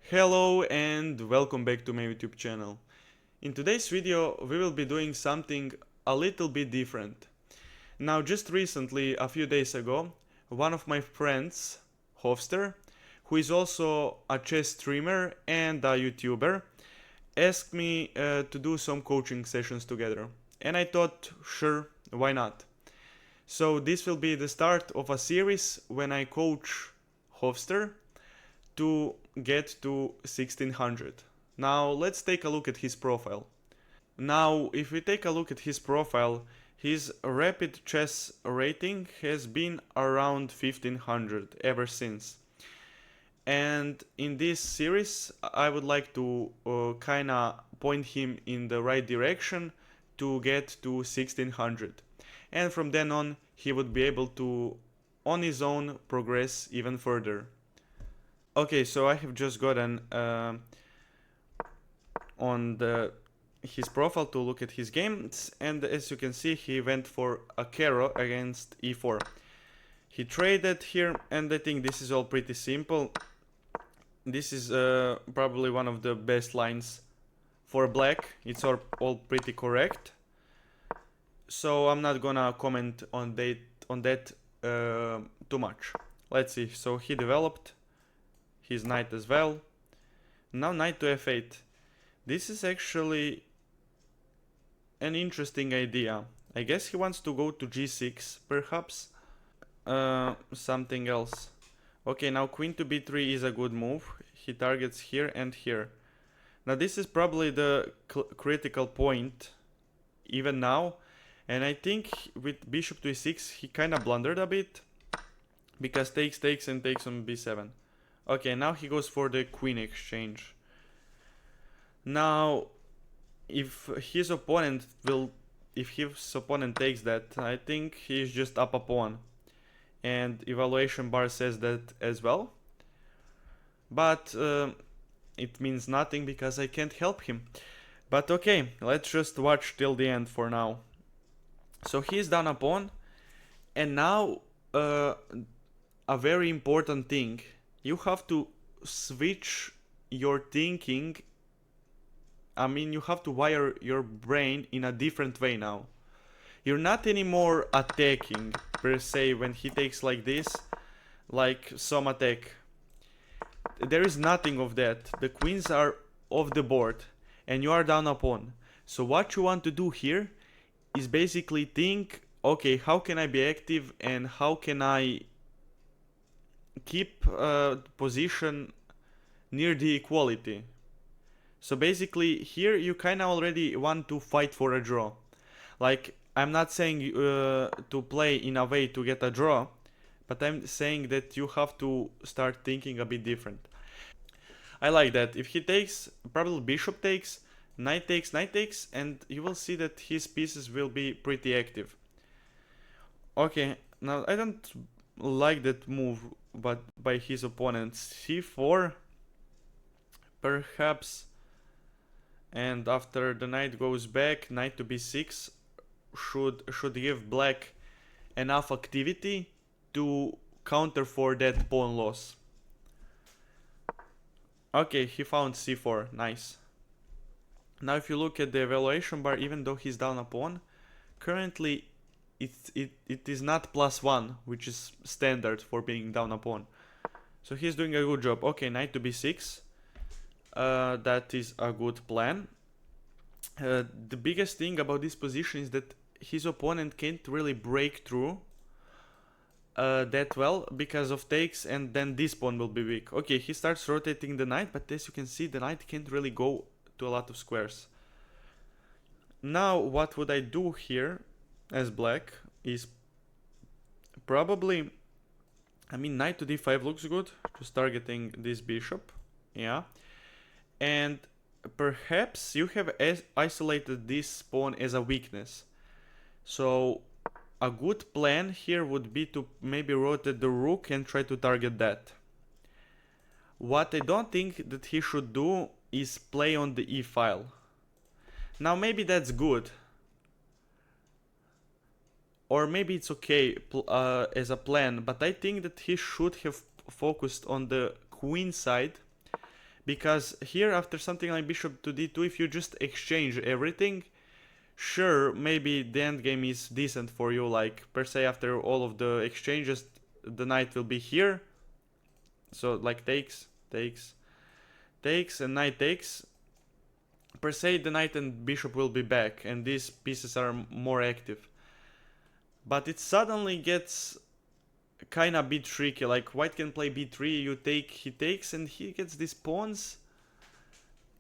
Hello and welcome back to my YouTube channel. In today's video we will be doing something a little bit different. Now just recently, a few days ago, one of my friends, Hofster, who is also a chess streamer and a YouTuber, asked me to do some coaching sessions together. And I thought, sure, why not? So this will be the start of a series when I coach Hofster to get to 1600. Now let's take a look at his profile. Now if we take a look at his profile, his rapid chess rating has been around 1500 ever since. And in this series I would like to kinda point him in the right direction to get to 1600. And from then on he would be able to on his own progress even further. Okay, so I have just gotten on his profile to look at his games, and as you can see, he went for a Caro against e4. He traded here, and I think this is all pretty simple. This is probably one of the best lines for black. It's all pretty correct. So I'm not gonna comment on that too much. Let's see. So he developed his knight as well. Now knight to f8. This is actually an interesting idea. I guess he wants to go to g6, perhaps. Something else. Okay, now queen to b3 is a good move. He targets here and here. Now this is probably the critical point, even now. And I think with bishop to e6, he kind of blundered a bit. Because takes and takes on b7. Okay, now he goes for the queen exchange. Now, if his opponent takes that, I think he's just up a pawn. And evaluation bar says that as well. But it means nothing because I can't help him. But okay, let's just watch till the end for now. So he's down a pawn. And now, a very important thing. You have to switch your thinking. I mean, you have to wire your brain in a different way now. You're not anymore attacking, per se, when he takes like this, like some attack. There is nothing of that. The queens are off the board, and you are down a pawn. So what you want to do here is basically think, okay, how can I be active and how can I keep position near the equality. So basically here you kind of already want to fight for a draw. Like, I'm not saying to play in a way to get a draw, but I'm saying that you have to start thinking a bit different. I like that. If he takes, probably bishop takes, knight takes, and you will see that his pieces will be pretty active. Okay, now I don't like that move, but by his opponent. c4, perhaps, and after the knight goes back, knight to b6 should give black enough activity to counter for that pawn loss. Okay, he found c4, nice. Now if you look at the evaluation bar, even though he's down a pawn, currently it is not +1, which is standard for being down a pawn. So he's doing a good job. Okay, knight to b6. That is a good plan. The biggest thing about this position is that his opponent can't really break through that well because of takes, and then this pawn will be weak. Okay, he starts rotating the knight, but as you can see, the knight can't really go to a lot of squares. Now, what would I do here as black is probably, I mean, knight to d5 looks good, just targeting this bishop, yeah. And perhaps you have isolated this pawn as a weakness. So a good plan here would be to maybe rotate the rook and try to target that. What I don't think that he should do is play on the e file. Now maybe that's good. Or maybe it's okay as a plan, but I think that he should have focused on the queen side, because here after something like bishop to d2, if you just exchange everything, sure, maybe the endgame is decent for you, like per se after all of the exchanges the knight will be here, so like takes and knight takes. Per se the knight and bishop will be back and these pieces are more active, but it suddenly gets kinda bit tricky. Like white can play b3, you take, he takes, and he gets these pawns,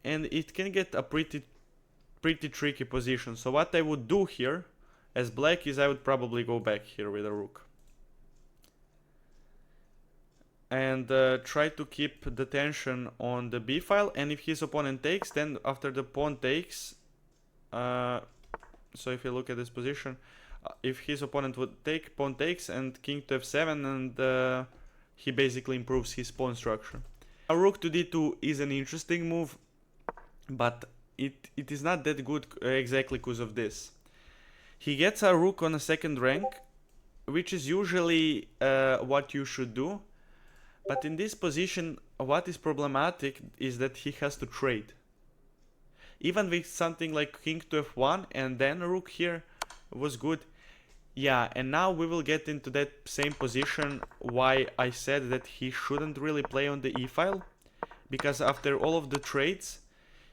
and it can get a pretty tricky position. So what I would do here as black is I would probably go back here with a rook and try to keep the tension on the b file. And if his opponent takes, then after the pawn takes, so if you look at this position, if his opponent would take, pawn takes and king to f7, and he basically improves his pawn structure. A rook to d2 is an interesting move, but it is not that good exactly because of this. He gets a rook on a second rank, which is usually what you should do. But in this position, what is problematic is that he has to trade. Even with something like king to f1 and then a rook here was good. Yeah, and now we will get into that same position why I said that he shouldn't really play on the e-file. Because after all of the trades,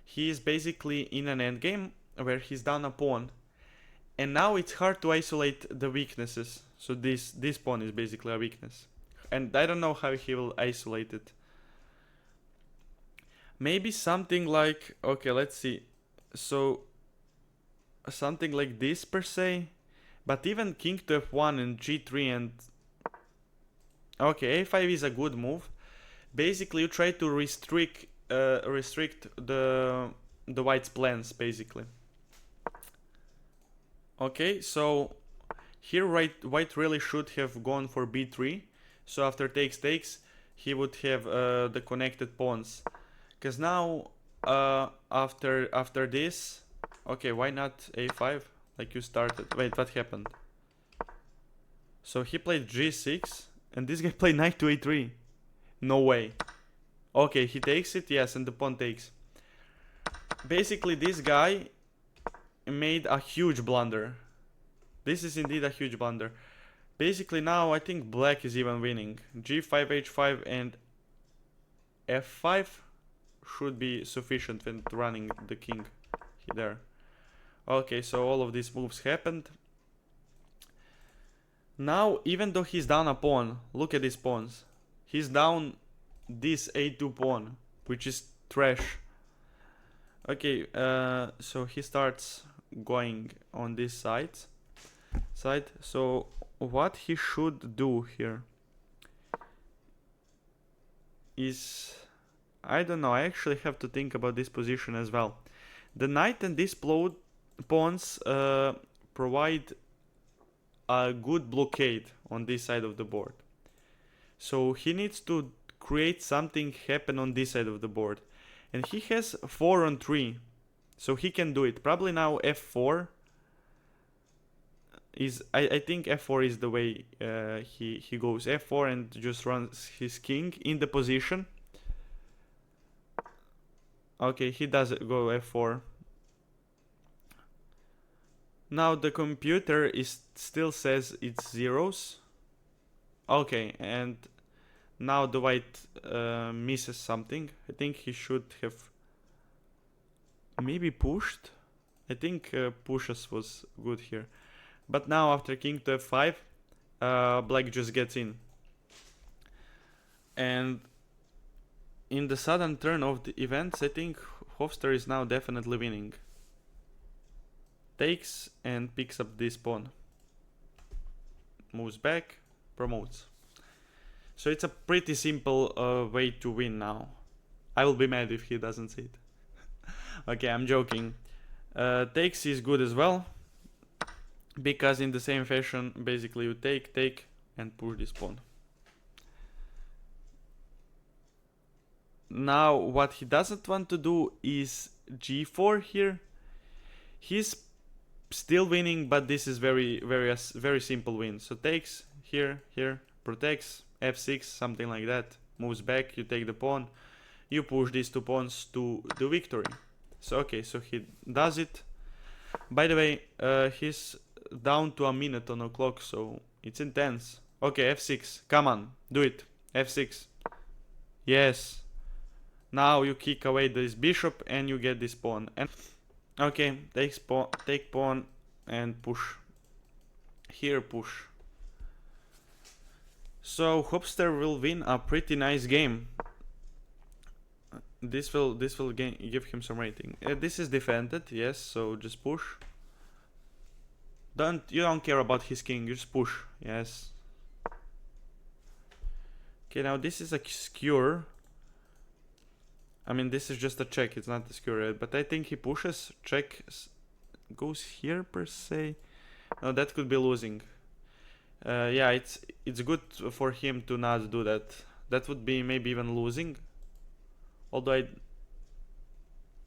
he is basically in an endgame where he's down a pawn. And now it's hard to isolate the weaknesses. So this pawn is basically a weakness. And I don't know how he will isolate it. Maybe something like, okay, let's see. So something like this per se. But even king to f1 and g3 and... Okay, a5 is a good move. Basically you try to restrict the white's plans, basically. Okay, so here white really should have gone for b3. So after takes, he would have the connected pawns. Because now, after this... Okay, why not a5? Like you started. Wait, what happened? So he played g6, and this guy played knight to a3. No way. Okay, he takes it, yes, and the pawn takes. Basically, this guy made a huge blunder. This is indeed a huge blunder. Basically now I think black is even winning. g5, h5 and f5 should be sufficient when running the king there. Okay, so all of these moves happened. Now, even though he's down a pawn, look at these pawns. He's down this a2 pawn, which is trash. Okay, so he starts going on this side. So what he should do here is, I don't know, I actually have to think about this position as well. The knight and these pawns provide a good blockade on this side of the board. So he needs to create something happen on this side of the board. And he has 4 on 3. So he can do it. Probably now f4 is, I think f4 is the way he goes. f4 and just runs his king in the position. Okay, he does go f4. Now the computer still says it's zeros. Okay, and now the white misses something. I think he should have maybe pushed. I think pushes was good here. But now after king to f5, black just gets in. And in the sudden turn of the events, I think Hofstadter is now definitely winning. Takes and picks up this pawn. Moves back, promotes. So it's a pretty simple way to win now. I will be mad if he doesn't see it. Okay, I'm joking. Takes is good as well. Because in the same fashion, basically you take, and push this pawn. Now, what he doesn't want to do is g4 here. He's still winning, but this is very simple win. So takes, here, protects, f6, something like that. Moves back, you take the pawn. you push these 2 pawns to the victory. So okay, so he does it. By the way, he's down to a minute on the clock, so it's intense. Okay, f6. Come on, do it. f6. Yes. Now you kick away this bishop and you get this pawn. And okay, take pawn and push. Here, push. So Hopster will win a pretty nice game. This will give him some rating. This is defended, yes. So just push. You don't care about his king. You just push, yes. Okay, now this is a skewer. I mean, this is just a check. It's not a skewer, but I think he pushes. Check goes here per se. No, that could be losing. Yeah, it's good for him to not do that. That would be maybe even losing. Although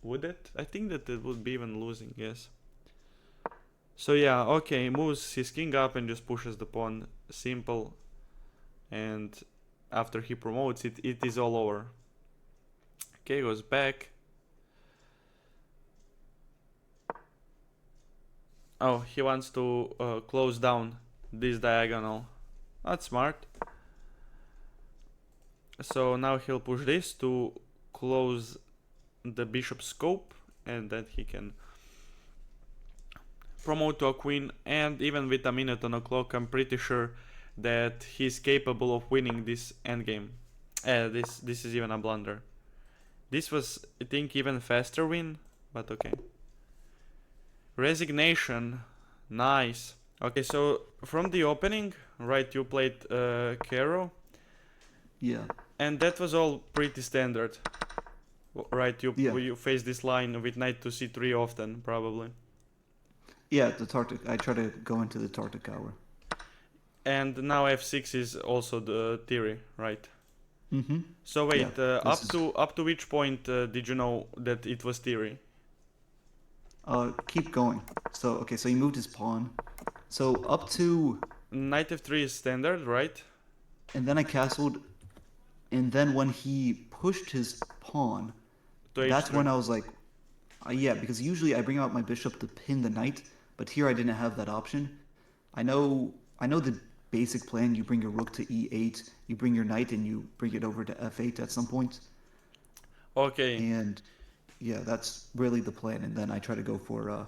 would it? I think that it would be even losing, yes. So yeah, okay, he moves his king up and just pushes the pawn. Simple. And after he promotes it, it is all over. Okay, goes back. Oh, he wants to close down this diagonal. That's smart. So now he'll push this to close the bishop scope, and then he can promote to a queen. And even with a minute on the clock, I'm pretty sure that he's capable of winning this endgame. This is even a blunder. This was, I think, even faster win, but okay. Resignation, nice. Okay, so from the opening, right, you played Caro. Yeah. And that was all pretty standard. Right, you face this line with knight to c3 often, probably. Yeah, the Tartic. I try to go into the Tartic hour. And now f6 is also the theory, right? Mm-hmm. So wait, yeah, up to which point did you know that it was theory? Keep going. So okay, so he moved his pawn. So up to knight f3 is standard, right? And then I castled, and then when he pushed his pawn, that's when I was like, yeah, because usually I bring out my bishop to pin the knight, but here I didn't have that option. I know the basic plan. You bring your rook to e8, you bring your knight, and you bring it over to f8 at some point. Okay. And yeah, that's really the plan. And then I try to go for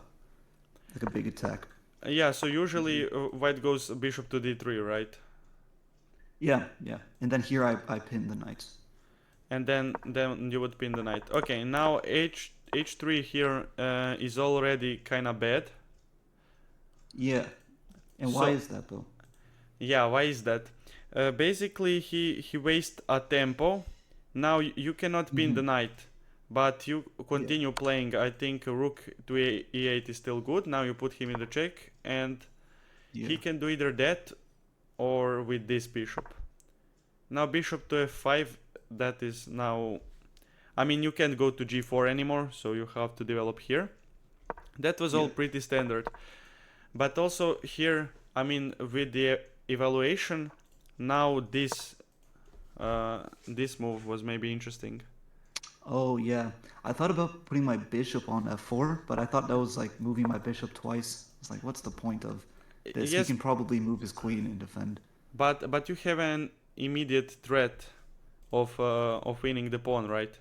like a big attack. Yeah, so usually white goes bishop to d3, right? Yeah, yeah. And then here I pin the knight. And then you would pin the knight. Okay, now h3 here is already kind of bad. Yeah. And why is that though? Yeah, why is that? Basically, he wastes a tempo. Now you cannot pin the knight, but you continue playing. I think rook to e8 is still good. Now you put him in the check, and he can do either that or with this bishop. Now bishop to f5, that is now... I mean, you can't go to g4 anymore, so you have to develop here. That was all pretty standard. But also here, I mean, with the evaluation, now this move was maybe interesting. Oh yeah, I thought about putting my bishop on f4, but I thought that was like moving my bishop twice. It's like, what's the point of this? Yes, he can probably move his queen and defend. But you have an immediate threat of winning the pawn, right?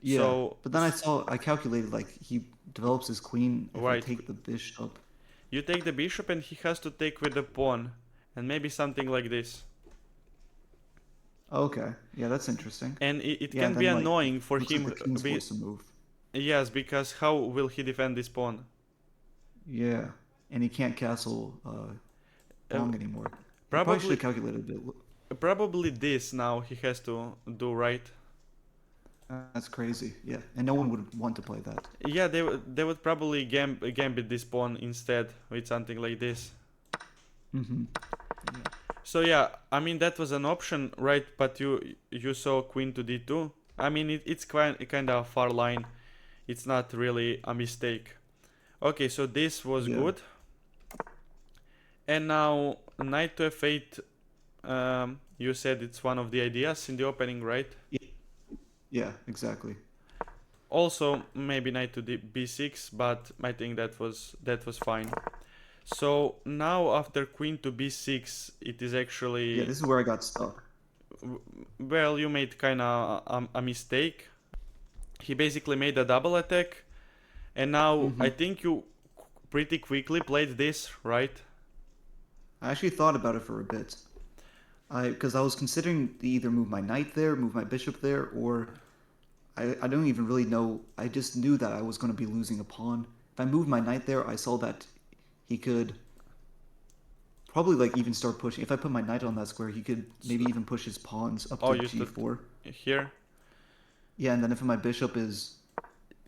Yeah. So, but then I calculated like he develops his queen if I take the bishop. You take the bishop and he has to take with the pawn, and maybe something like this. Okay, yeah, that's interesting. And it can be annoying for him. Like the king's forced to move. Yes, because how will he defend this pawn? Yeah, and he can't castle long anymore. Probably should have calculated a bit. Probably this now he has to do, right? That's crazy. Yeah, and no one would want to play that. Yeah, they would probably gambit this pawn instead with something like this. Mm-hmm. Yeah. So yeah, I mean that was an option, right? But you saw queen to d2. I mean it's kind of a far line. It's not really a mistake. Okay, so this was good. And now knight to f8. You said it's one of the ideas in the opening, right? Yeah, exactly. Also, maybe knight to b6, but I think that was fine. So now after queen to b6, it is Yeah, actually, this is where I got stuck. well, you made kind of a mistake. He basically made a double attack, and now I Hmm. think you pretty quickly played this, right? I actually thought about it for a bit. Because I was considering to either move my knight there, move my bishop there, or I don't even really know. I just knew that I was going to be losing a pawn. If I moved my knight there, I saw that he could probably like even start pushing. If I put my knight on that square, he could maybe even push his pawns up Oh, to you stood g4. here. Yeah, and then if my bishop is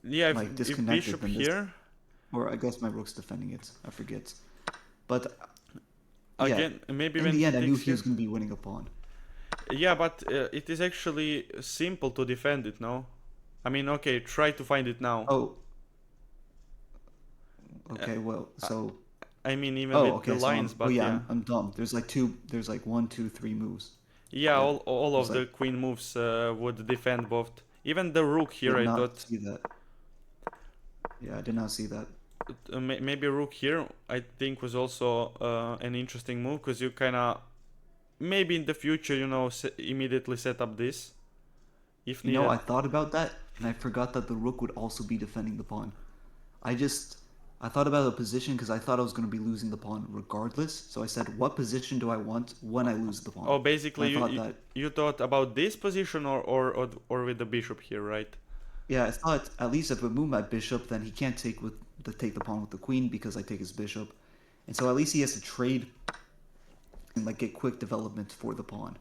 Yeah, like if disconnected, bishop then this, here or I guess my rook's defending it. I forget. But yeah, again, maybe in when the he end, I knew takes he was here. going to be winning a pawn. Yeah, but it is actually simple to defend it, no? I mean, okay, try to find it now. Oh, Uh, okay. Well, I so I mean, even oh, with the okay. So lines, oh but yeah, yeah. I'm dumb. There's like two. There's like one, two, three moves. Yeah, Yeah. all There's of like the queen moves would defend both. Even the rook here, did I not thought. see that. Yeah, I did not see that. Maybe rook here, I think, was also an interesting move, because you kind of, maybe in the future, immediately set up this, if You know, needed. I thought about that, and I forgot that the rook would also be defending the pawn. I just I thought about the position because I thought I was going to be losing the pawn regardless. So I said, what position do I want when I lose the pawn? Oh, And basically, I thought that you thought about this position, or with the bishop here, right? yeah, I thought at least if I move my bishop, then he can't take the pawn with the queen because I take his bishop, and so at least he has to trade and like get quick development for the pawn.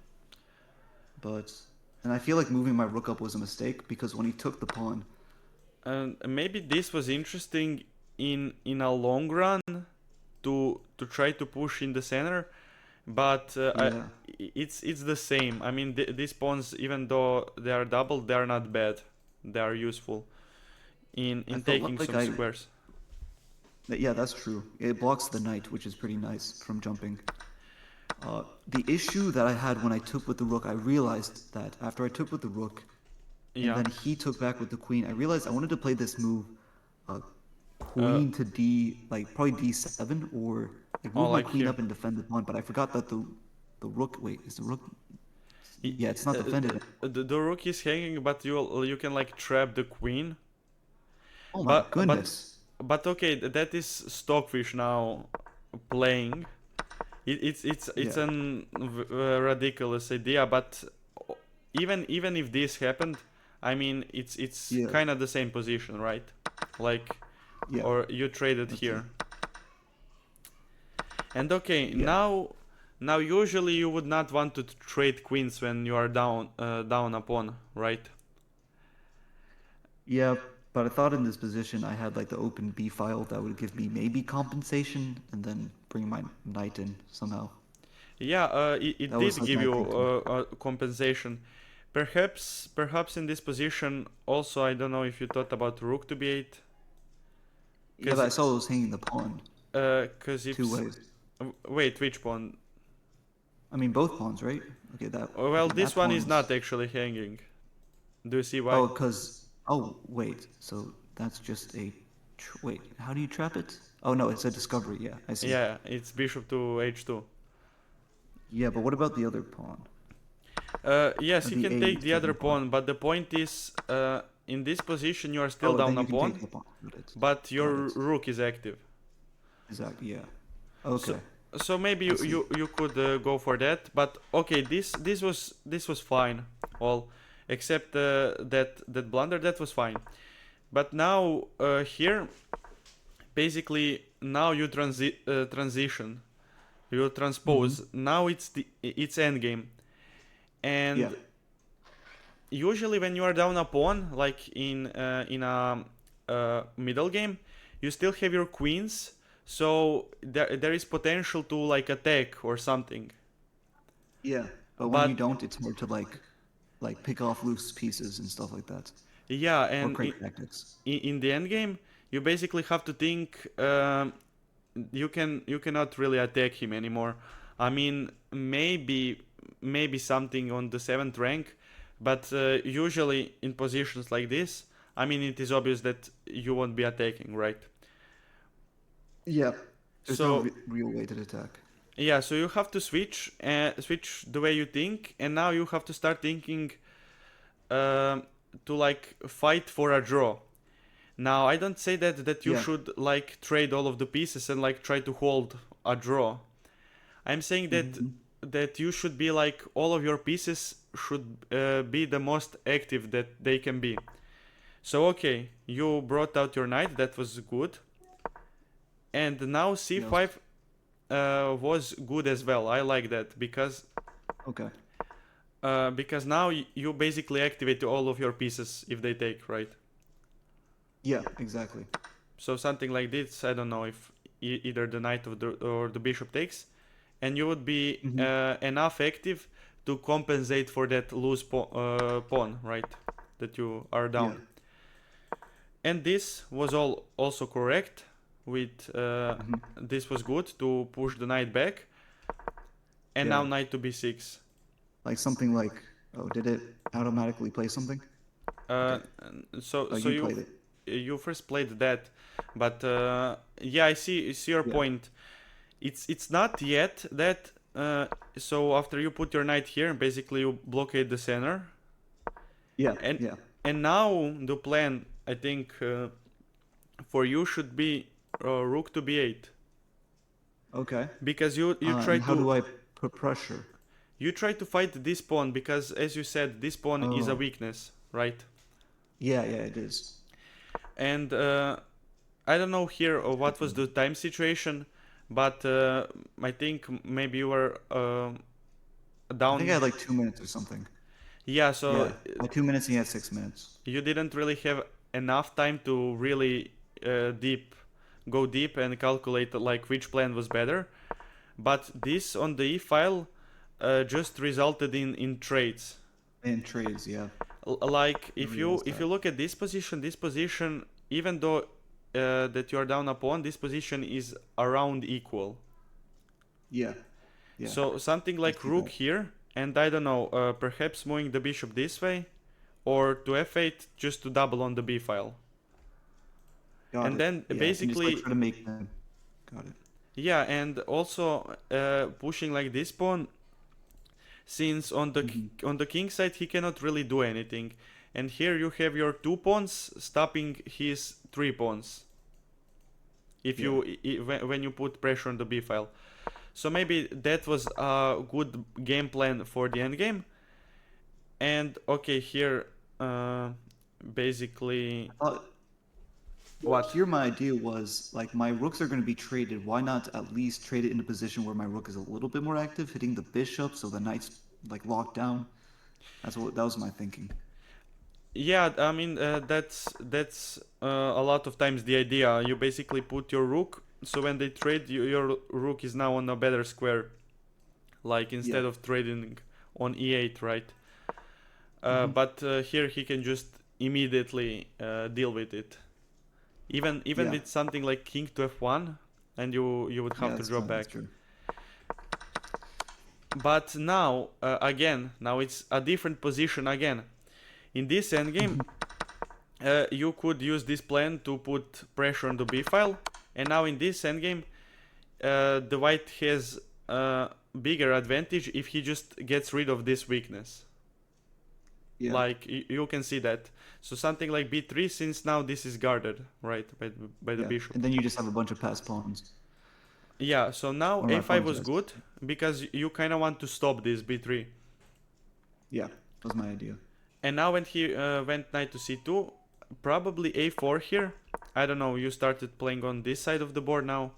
But and I feel like moving my rook up was a mistake because when he took the pawn, And maybe this was interesting in a long run to try to push in the center, but yeah, it's the same. I mean, these pawns, even though they are double, they are not bad. They are useful I in felt taking like some squares. yeah, that's true. It blocks the knight, which is pretty nice from jumping. The issue that I had when I took with the rook, I realized that after I took with the rook, and Yeah. then he took back with the queen, I realized I wanted to play this move, uh, Uh, queen to d, like probably d7, or like oh, move my like queen here. up and defend the pawn. But I forgot that the rook. Wait, is the rook? I- Yeah, it's not defended. the rook is hanging, but you can like trap the queen. Oh my But but goodness. but okay, that is Stockfish now playing. It's Yeah, an ridiculous idea, but even if this happened, I mean, it's yeah, kind of the same position, right? Like, yeah. or you traded Let's see. here. And okay, Yeah, now usually you would not want to trade queens when you are down a pawn, right? yeah. But I thought in this position I had like the open b file that would give me maybe compensation, and then bring my knight in somehow. Yeah, it That was did like give my you thinking. compensation. Perhaps in this position also, I don't know if you thought about rook to b8, Yeah, because but I saw it was hanging the pawn if two ways. wait, which pawn? I mean, both pawns, right? Well, Okay, this that one pawn is not was. actually hanging. Do you see why? Oh, cause. Oh, wait. So that's just a. Wait, how do you trap it? Oh no, it's a discovery. Yeah, I see. Yeah, it's bishop to h2. Yeah, but what about the other pawn? Yes, you The can take the other a7 pawn. pawn, but the point is, in this position you are still Oh, down then a you can pawn, take the pawn. Got it. but Got your it. rook is active. Exactly. Yeah. So Okay. so maybe I you see. you, you could go for that. But okay, this was fine, all except that blunder, that was fine. But now here, basically now you transition, you Mm-hmm. transpose. Now it's endgame, Yeah. and usually when you are down a pawn, like in a middle game, you still have your queens, so there is potential to like attack or something. Yeah. But when you But don't, it's hard to like pick off loose pieces and stuff like that, yeah, or and create tactics. in the end game, you basically have to think. You cannot really attack him anymore. I mean, maybe something on the seventh rank, But usually in positions like this, I mean, it is obvious that you won't be attacking, right? Yeah. There's no So real way to attack. yeah, so you have to switch the way you think, and now you have to start thinking to like fight for a draw. Now I don't say that you Yeah. should like trade all of the pieces and like try to hold a draw. I'm saying Hmm. that you should be like all of your pieces should be the most active that they can be. So okay, you brought out your knight, that was good, and now Yes. c5 was good as well. I like that Okay. because now you basically activate all of your pieces if they take, right? Yeah, exactly. So something like this, I don't know if either the knight or the bishop takes, and you would be Hmm. enough active to compensate for that loose pawn, right? That you are Yeah. down. And this was all also correct. With Hmm. this was good to push the knight back, and Yeah. now knight to b6. Like something like, oh, did it automatically play something? Uh, Okay. so Oh, so you played it. you first played that, but yeah, I see your Yeah. point. It's not yet that. So after you put your knight here, basically you blockade the center, Yeah. and Yeah. and now the plan I think for you should be rook to b8 Okay. because you try And how to do I put pressure? fight this pawn because as you said this pawn is a Oh, weakness, right? yeah, yeah, it is. And I don't know here what was the Definitely. time situation, but I think maybe you were I think I down. had like 2 minutes or something. Yeah, so Yeah, I had 2 minutes and he had 6 minutes. you didn't really have enough time to really deep go deep and calculate like which plan was better. But this on the e file just resulted in trades. And trades, yeah. Like I realized if you that. look at this position, even though that you are down a pawn, this position is around equal. Yeah, yeah, So something I like see rook that. here, and I don't know, perhaps moving the bishop this way, or to f8 just to double on the b file. Got And it. then Yeah, and just like basically, try to make them. Got it. yeah, and also pushing like this pawn, since Hmm. on the king side he cannot really do anything, and here you have your two pawns stopping his three pawns. If Yeah, you when you put pressure on the b file, so maybe that was a good game plan for the endgame. And okay, here basically I thought. Well, what? here my idea was like my rooks are going to be traded. Why not at least trade it in a position where my rook is a little bit more active, hitting the bishop, so the knight's like locked down. That was my thinking. Yeah, I mean that's a lot of times the idea. You basically put your rook, so when they trade, your rook is now on a better square. Like Yeah. instead of trading on e8, right? Hmm. But here he can just immediately deal with it. Even Yeah. with something like king to f1, and you would have Yeah, to that's draw fine. That's back. true. But now again, now it's a different position again. In this endgame, Hmm. you could use this plan to put pressure on the b file, and now in this endgame, the white has a bigger advantage if he just gets rid of this weakness. Yeah. Like you can see that. So something like b3, since now this is guarded, right, by the Yeah. bishop. And then you just have a bunch of passed pawns. Yeah. So now Or I a5 was apologize. good because you kind of want to stop this b3. Yeah, that was my idea. And now when he went knight to c2, probably a4 here. I don't know. You started playing on this side of the board now.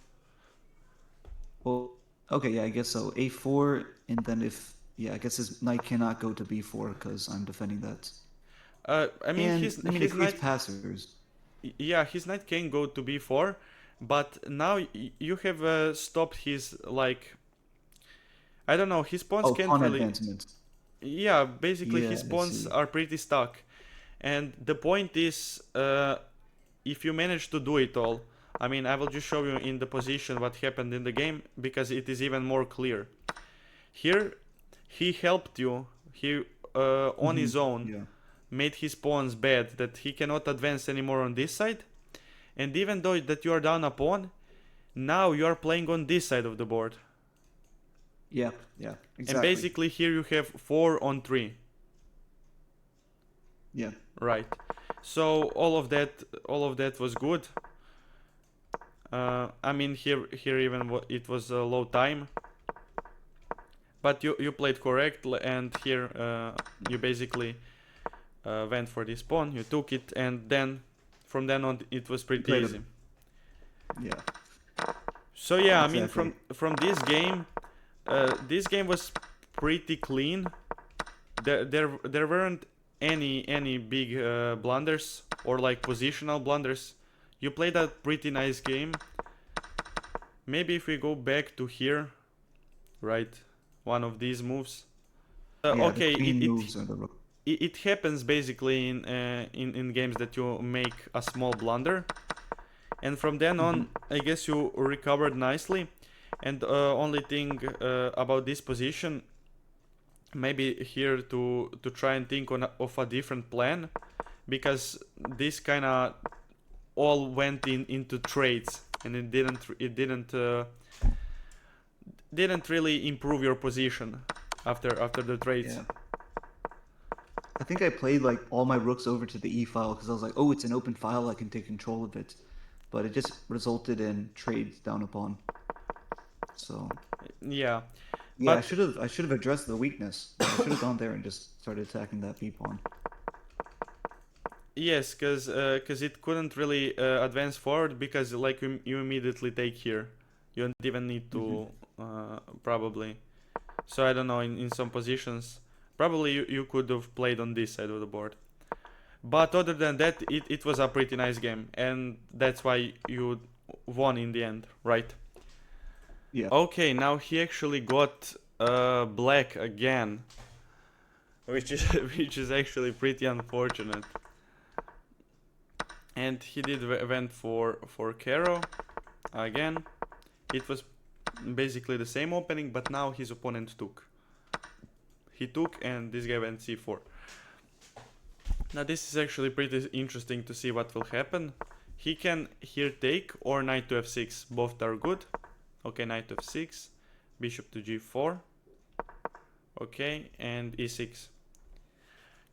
Well, okay, yeah, I guess so. A4, and then if, yeah, I guess his knight cannot go to B4 because I'm defending that. I mean, And I mean, it his creates knight, passers. yeah, his knight can go to b4, but now you have stopped his like I don't know. His pawns Oh, can't pawn really. advancement. Yeah, basically Yeah, his I pawns see. are pretty stuck, and the point is, if you manage to do it all, I mean, I will just show you in the position what happened in the game because it is even more clear. Here, he helped you. He on his own Yeah. made his pawns bad, that he cannot advance anymore on this side. And even though that you are down a pawn, now you are playing on this side of the board. Yeah. Yeah. And Exactly. basically here you have 4 on 3. Yeah. Right. So all of that was good. I mean here even it was a low time. But you played correct, and here you basically went for this pawn, you took it, and then from then on it was pretty easy. Yeah. So yeah, I mean Exactly. from this game was pretty clean. There weren't any big blunders or like positional blunders. You played a pretty nice game. Maybe if we go back to here, right, one of these moves. Yeah. The Okay, queen moves or the rook. it happens basically in games that you make a small blunder, and from then on I guess you recovered nicely. And only thing about this position, maybe here to try and think of a different plan, because this kind of all went into trades, and it didn't really improve your position after the trades. Yeah. I think I played like all my rooks over to the e file because I was like, oh, it's an open file, I can take control of it. But it just resulted in trades down a pawn. So Yeah, yeah, but I should have addressed the weakness. I should have gone there and just started attacking that b pawn. yes, because it couldn't really advance forward, because like you immediately take here. You don't even need to probably. So I don't know, in some positions probably you could have played on this side of the board. But other than that, it was a pretty nice game, and that's why you won in the end, right? Yeah. Okay, now he actually got black again, which is which is actually pretty unfortunate. And he went for Caro again. It was basically the same opening, but now his opponent took. He took, and this guy went c4. Now this is actually pretty interesting to see what will happen. He can here take or knight to f6. Both are good. Okay, knight to f6, bishop to g4. Okay, and e6.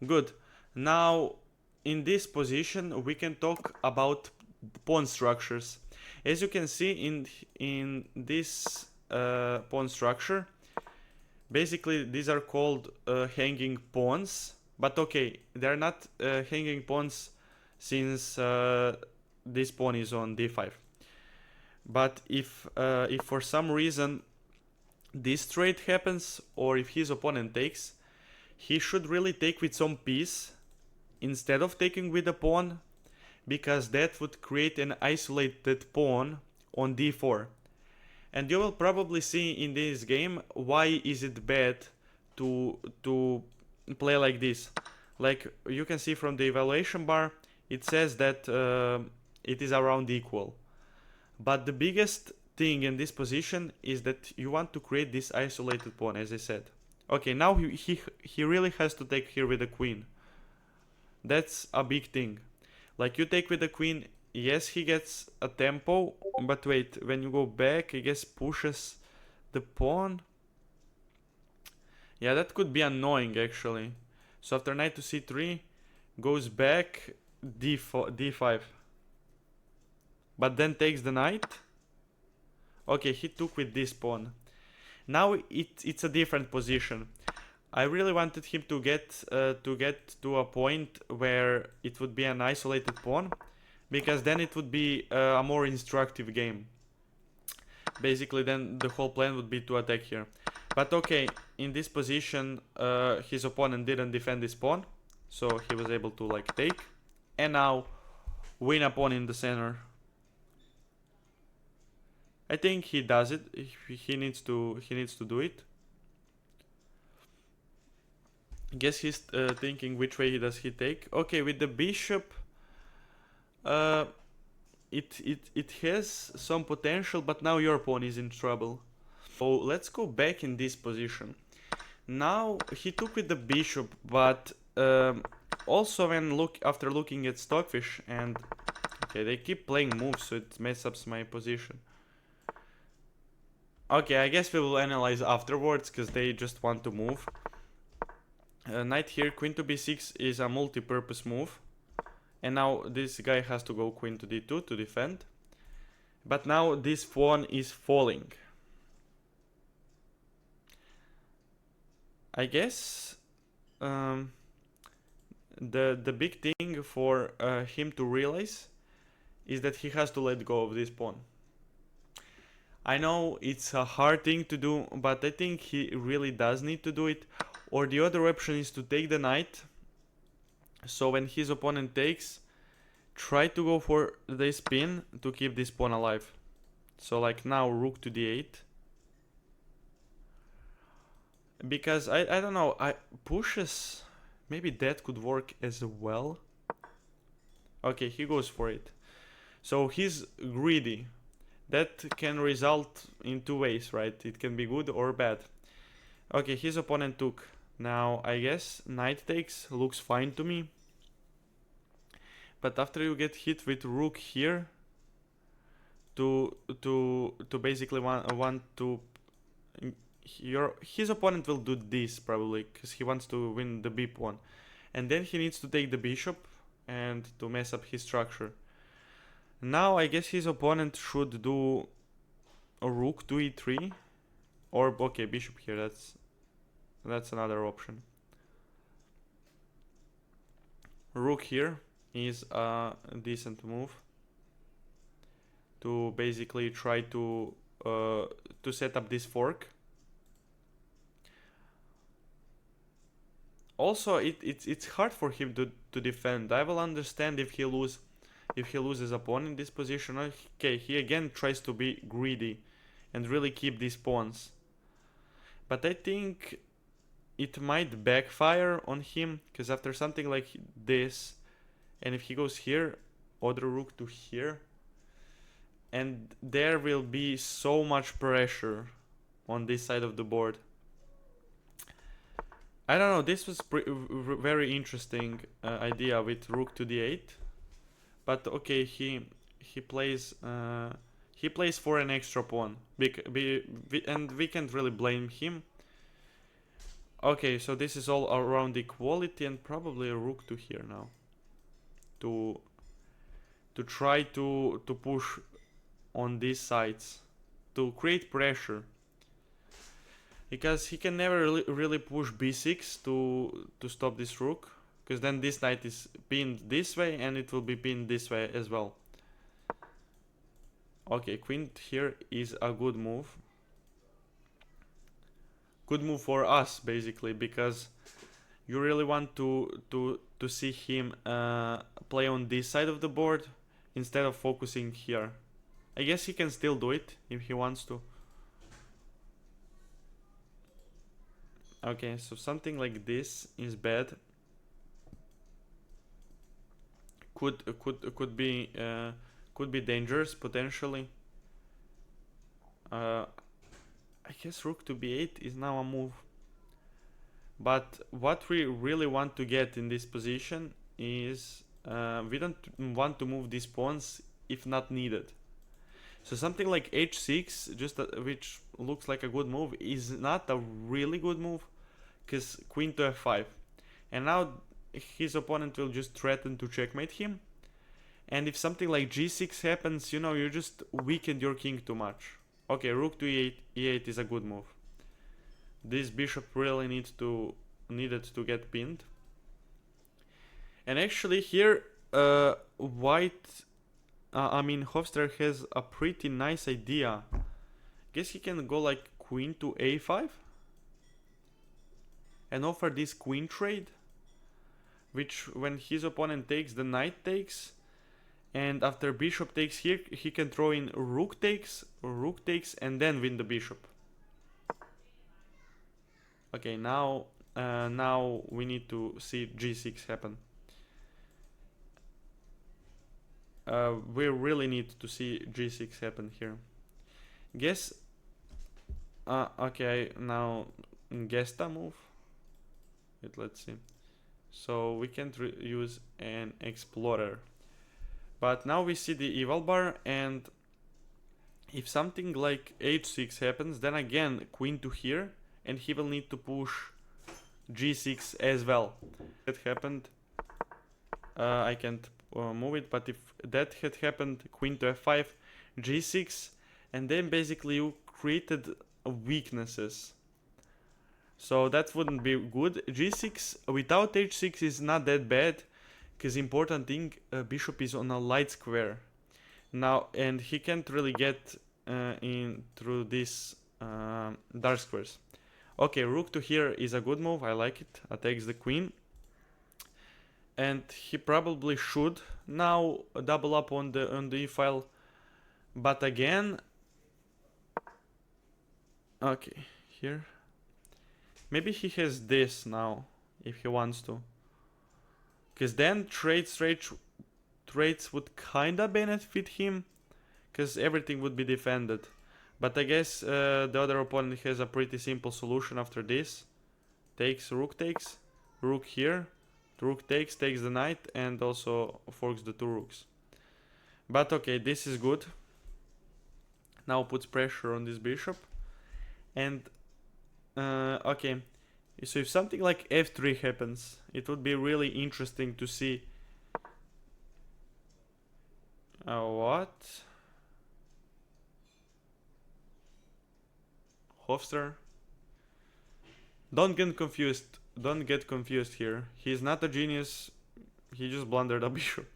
Good. Now in this position we can talk about pawn structures. As you can see in this pawn structure, basically these are called hanging pawns. But okay, they're not hanging pawns since this pawn is on d5. But if for some reason this trade happens, or if his opponent takes, he should really take with some piece instead of taking with a pawn, because that would create an isolated pawn on d4. And you will probably see in this game why is it bad to play like this. Like you can see from the evaluation bar, it says that it is around equal. But the biggest thing in this position is that you want to create this isolated pawn, as I said. Okay, now he really has to take here with the queen. That's a big thing. Like you take with the queen, yes, he gets a tempo, but wait, when you go back, I guess pushes the pawn. Yeah, that could be annoying actually. So after knight to c3, goes back d5. But then takes the knight. Okay, he took with this pawn. Now it's a different position. I really wanted him to get to a point where it would be an isolated pawn, because then it would be a more instructive game. Basically, then the whole plan would be to attack here. But okay, in this position, his opponent didn't defend this pawn, so he was able to like take, and now win a pawn in the center. I think he does it. He needs to do it. I guess he's thinking which way does he take. Okay, with the bishop, it has some potential, but now your pawn is in trouble. So let's go back in this position. Now he took with the bishop, but also when after looking at Stockfish, and okay, they keep playing moves, so it messes up my position. Okay, I guess we will analyze afterwards, because they just want to move. Knight here, queen to b6 is a multi-purpose move. And now this guy has to go queen to d2 to defend. But now this pawn is falling. I guess the big thing for him to realize is that he has to let go of this pawn. I know it's a hard thing to do, but I think he really does need to do it. Or the other option is to take the knight. So when his opponent takes, try to go for this pin to keep this pawn alive. So like now rook to d8. Because I don't know, I pushes, maybe that could work as well. Okay, he goes for it. So he's greedy. That can result in two ways, right? It can be good or bad. Okay, his opponent took. Now I guess knight takes looks fine to me. But after you get hit with rook here, to basically want to his opponent will do this probably because he wants to win the b pawn, and then he needs to take the bishop and to mess up his structure. Now I guess his opponent should do a rook to e3, or okay, bishop here. That's another option. Rook here is a decent move to basically try to set up this fork. Also, it's hard for him to defend. I will understand if he loses a pawn in this position. Okay, he again tries to be greedy and really keep these pawns. But I think it might backfire on him, because after something like this, and if he goes here, other rook to here, and there will be so much pressure on this side of the board. I don't know, this was very interesting idea with rook to d8, but okay, he plays for an extra pawn, and we can't really blame him. Okay, so this is all around equality, and probably a rook to here now to try to push on these sides to create pressure. Because he can never really push b6 to stop this rook, because then this knight is pinned this way and it will be pinned this way as well. Okay, queen here is a good move. Good move for us basically, because you really want to see him play on this side of the board instead of focusing here. I guess he can still do it if he wants to. Okay, so something like this is bad. Could be dangerous potentially. I guess rook to b8 is now a move. But what we really want to get in this position is we don't want to move these pawns if not needed. So something like h6, just which looks like a good move, is not a really good move, because queen to f5. And now his opponent will just threaten to checkmate him. And if something like g6 happens, you just weakened your king too much. Okay, rook to e8 is a good move. This bishop really needed to get pinned. And actually here, Hofstadter has a pretty nice idea. Guess he can go like queen to a5 and offer this queen trade, which when his opponent takes, the knight takes, and after bishop takes here, he can throw in rook takes, and then win the bishop. Okay, now we need to see g6 happen. We really need to see g6 happen here. Guess. Okay, now Gesta move. Let's see. So we can't use an explorer. But now we see the eval bar, and if something like h6 happens, then again queen to here, and he will need to push g6 as well. That happened. I can't move it, but if that had happened, queen to f5, g6, and then basically you created weaknesses. So that wouldn't be good. G6 without h6 is not that bad, because important thing, bishop is on a light square now, and he can't really get in through these dark squares. Okay, rook to here is a good move. I like it. Attacks the queen, and he probably should now double up on the e file, but again, okay, here maybe he has this now if he wants to, because then trades would kinda benefit him, because everything would be defended. But I guess the other opponent has a pretty simple solution after this. Takes, rook here, rook takes the knight, and also forks the two rooks. But okay, this is good. Now puts pressure on this bishop. And okay, so if something like f3 happens, it would be really interesting to see. What? Hofstra? Don't get confused. Don't get confused here. He's not a genius. He just blundered a bishop.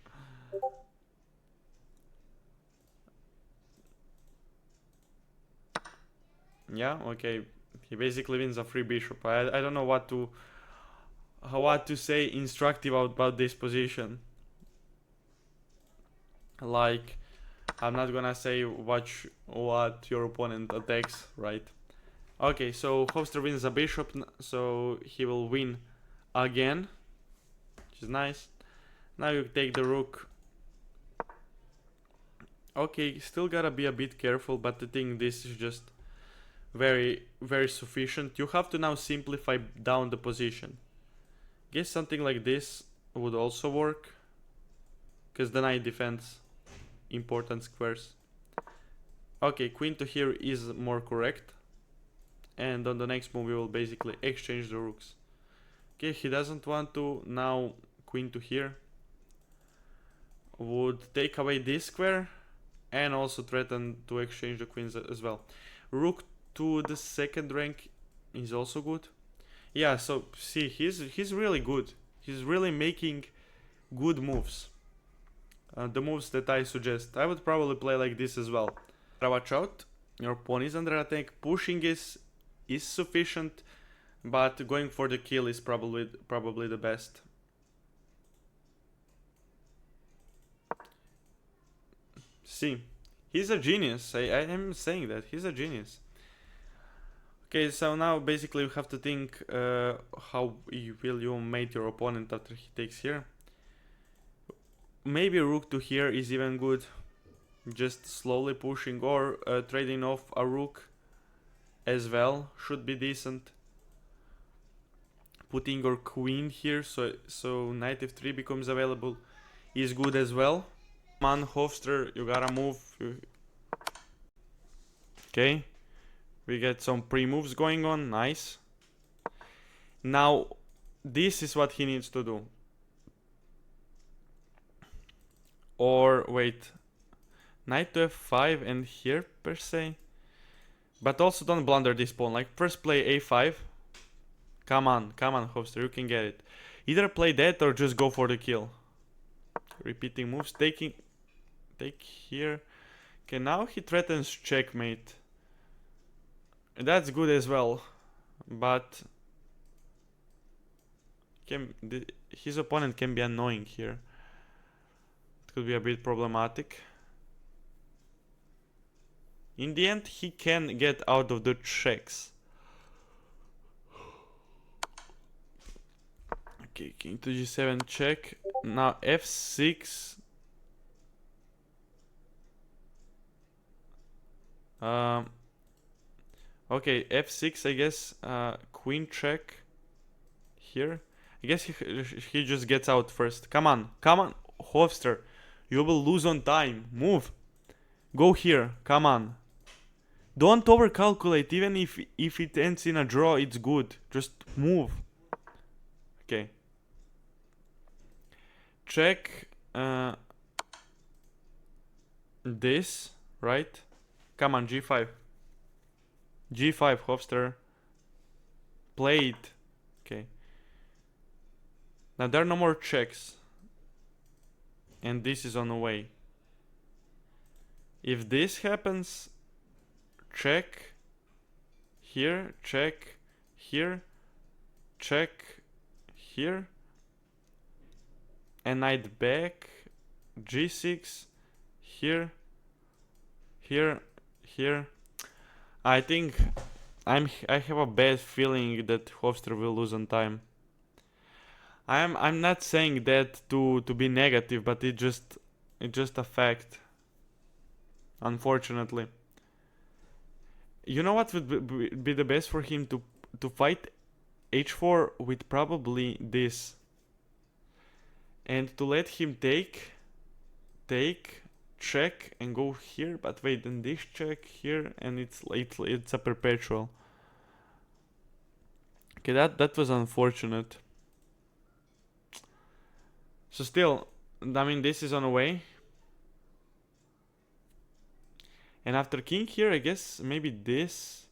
Yeah, okay. He basically wins a free bishop. I don't know what to say instructive about this position. Like, I'm not gonna say what your opponent attacks, right? Okay, so Hofstra wins a bishop, so he will win again, which is nice. Now you take the rook. Okay, still gotta be a bit careful, but I think this is just very, very sufficient. You have to now simplify down the position. Guess something like this would also work, because the knight defends important squares. Okay, queen to here is more correct. And on the next move we will basically exchange the rooks. Okay, he doesn't want to. Now queen to here would take away this square and also threaten to exchange the queens as well. Rook to the second rank is also good. Yeah, so see, he's really good. He's really making good moves. The moves that I suggest. I would probably play like this as well. Watch out, your pawn is under attack. Pushing is sufficient, but going for the kill is probably the best. See, he's a genius. I am saying that he's a genius. Okay, so now basically you have to think how will you mate your opponent after he takes here. Maybe rook to here is even good. Just slowly pushing, or trading off a rook as well should be decent. Putting your queen here, so knight f3 becomes available, is good as well. Man, Hofstra, you gotta move. Okay, we get some pre-moves going on, nice. Now, this is what he needs to do. Or, wait, knight to f5 and here per se. But also don't blunder this pawn, like first play a5. Come on, Hofstra, you can get it. Either play that or just go for the kill. Repeating moves, take here. Okay, now he threatens checkmate. That's good as well, but his opponent can be annoying here. It could be a bit problematic. In the end, he can get out of the checks. Okay, king to g7 check. Now f6. Okay, f6, I guess. Queen check here. I guess he just gets out first. Come on, come on, Hofster. You will lose on time. Move. Go here. Come on. Don't overcalculate. Even if it ends in a draw, it's good. Just move. Okay. Check this, right? Come on, g5. G5, Hofster. Play it. Okay. Now there are no more checks. And this is on the way. If this happens, check here, check here, check here, and knight back, g6, here, here, here. I think I have a bad feeling that Hofster will lose on time. I'm not saying that to be negative, but it's just a fact. Unfortunately. You know what would be the best for him to fight h4 with probably this, and to let him take, check, and go here. But wait, then this check here, and it's a perpetual. Okay, that was unfortunate. So still, I mean, this is on the way. And after king here, I guess maybe this.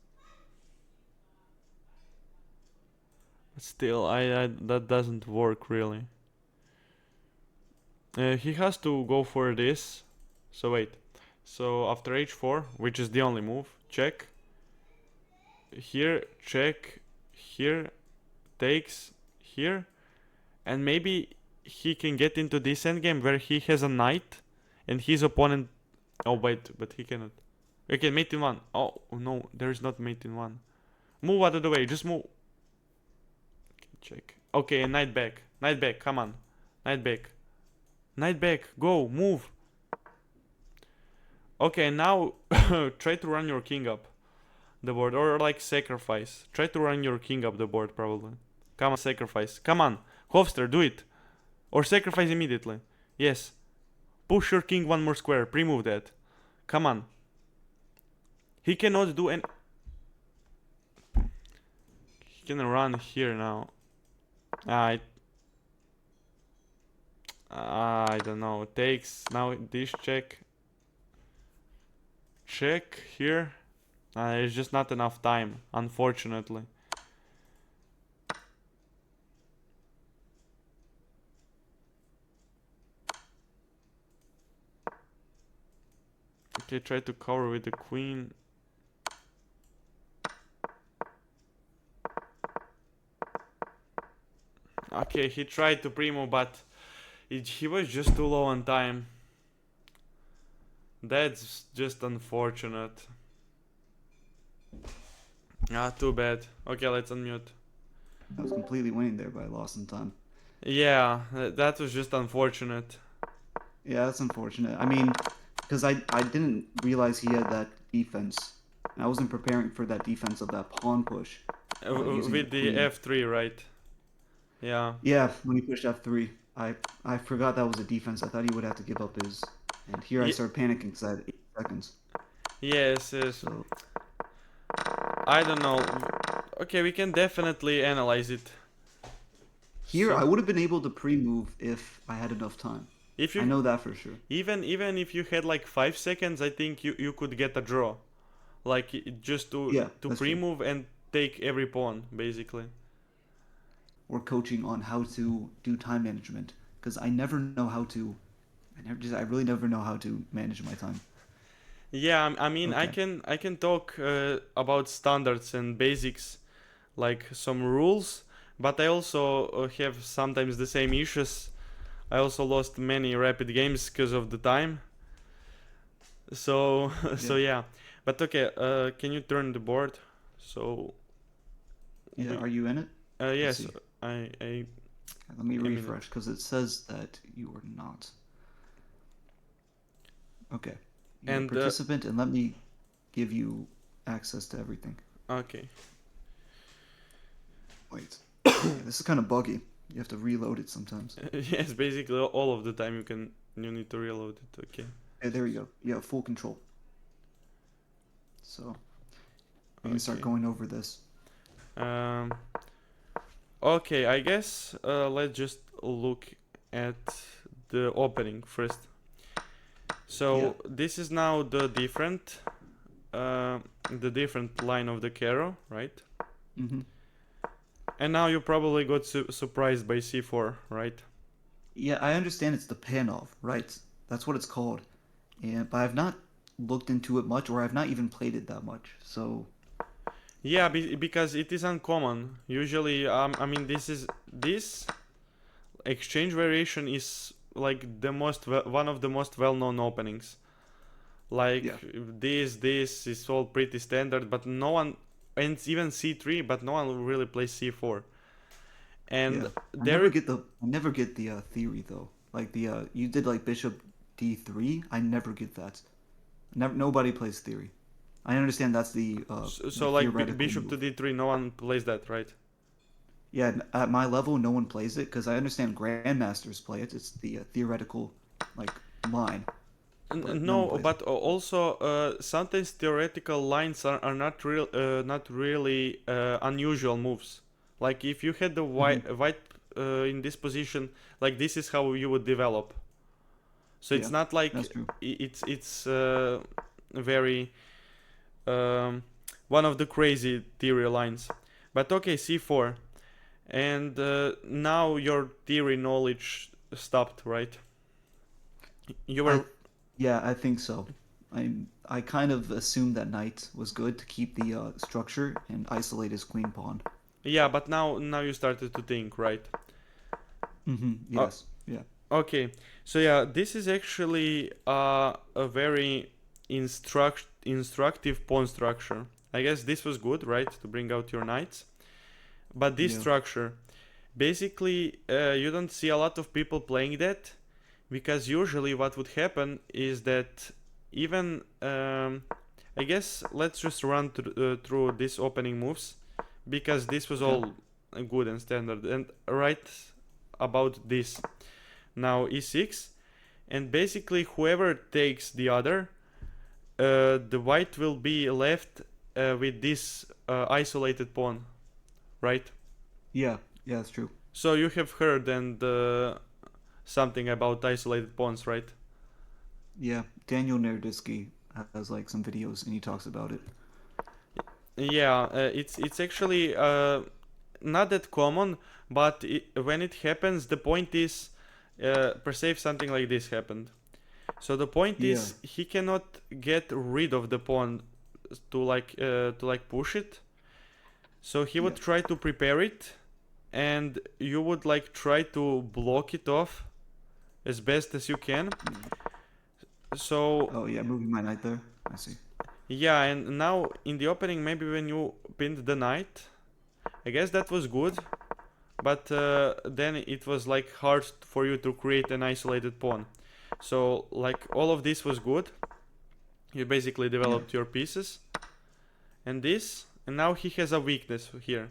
Still, I that doesn't work really. He has to go for this. So wait. So after h4, which is the only move, check. Here, check. Here, takes. Here. And maybe he can get into this endgame where he has a knight and his opponent... Oh wait, but he cannot. Okay, mate in one. Oh no, there is not mate in one. Move out of the way, just move. Okay, check. Okay, and knight back. Knight back, come on. Knight back. Knight back, go, move. Okay, now try to run your king up the board, or like sacrifice. Try to run your king up the board, probably. Come on, sacrifice. Come on, Hofster, do it. Or sacrifice immediately. Yes. Push your king one more square. Pre-move that. Come on. He cannot do any... He can run here now. I don't know. Takes. Now this check. Check here. There's just not enough time, unfortunately. Okay, try to cover with the queen. Okay, he tried to primo, but he was just too low on time. That's just unfortunate. Too bad. Okay, let's unmute. I was completely winning there, but I lost in time. Yeah, that was just unfortunate. Yeah, that's unfortunate. I mean, because I didn't realize he had that defense. I wasn't preparing for that defense of that pawn push. With the f3, right? Yeah. Yeah, when he pushed f3. I forgot that was a defense. I thought he would have to give up his... And here I started panicking because I had 8 seconds. Yes, yes. So, I don't know. Okay, we can definitely analyze it. here, So, I would have been able to pre-move if I had enough time. if you I know that for sure. even if you had like 5 seconds, I think you could get a draw. Like just Yeah, to that's true. pre-move and take every pawn, basically. Or coaching on how to do time management, because I never know how to... I really never know how to manage my time. Yeah, I mean, Okay. I can talk about standards and basics, like some rules, but I also have sometimes the same issues. I also lost many rapid games because of the time. So so Yeah. yeah. But okay, can you turn the board? So Yeah, we are you in it? Let's yes, see. I Let me am in it. refresh, because it says that you are not. Okay. You're a And participant, and let me give you access to everything. Okay. Wait. Yeah, this is kind of buggy. You have to reload it sometimes. Yes, basically all of the time you need to reload it. Okay. Hey, there you go. Yeah, full control. So we can start Okay. going over this. Um. Okay, I guess let's just look at the opening first. Yeah. So this is now the different line of the Caro, right? Mm-hmm. And now you probably got surprised by c4, right? Yeah, I understand it's the Panov, right? That's what it's called. And but I've not looked into it much, or I've not even played it that much. So Yeah, because it is uncommon. Usually, I mean, this exchange variation is like one of the most well-known openings. Like yeah, this is all pretty standard, but no one, and even c3, but no one really plays c4. And yeah. there, I never get the theory though. Like the you did like Bishop D3. I never get that. Never, nobody plays theory. I understand that's the so like like theoretical bishop to move. d3, no one plays that, right? Yeah, at my level, no one plays it because I understand grandmasters play it. It's the theoretical like line, but no one No, plays it. but sometimes sometimes theoretical lines are not really unusual moves. Like if you had the Hmm. white in this position, like this is how you would develop. So it's Yeah, not like that's true. it's very um, one of the crazy theory lines. But okay, c4, and now your theory knowledge stopped, right? You I were Yeah, I think so. I kind of assumed that knight was good to keep the structure and isolate his queen pawn. Yeah, but now you started to think, right? Uh, Yes. Yeah. okay, so yeah, this is actually a very instructive pawn structure. I guess this was good, right, to bring out your knights. But this Yeah. structure, basically, you don't see a lot of people playing that because usually what would happen is that even I guess let's just run through these opening moves because this was Okay. all good and standard. And right about this, now e6, and basically whoever takes the other, the white will be left with this isolated pawn, right? Yeah. Yeah, that's true. So you have heard and something about isolated pawns, right? Yeah. Daniel Nerdisky has like some videos and he talks about it. Yeah, it's actually not that common, but when it happens, the point is, per se, if something like this happened. So the point Yeah. is, he cannot get rid of the pawn to like push it. So he Yeah. would try to prepare it, and you would like try to block it off as best as you can. Yeah. So Oh yeah, moving my knight there. I see. yeah, and now in the opening, maybe when you pinned the knight, I guess that was good, but then it was like hard for you to create an isolated pawn. So like all of this was good. You basically Yeah. developed your pieces, and this, and now he has a weakness here.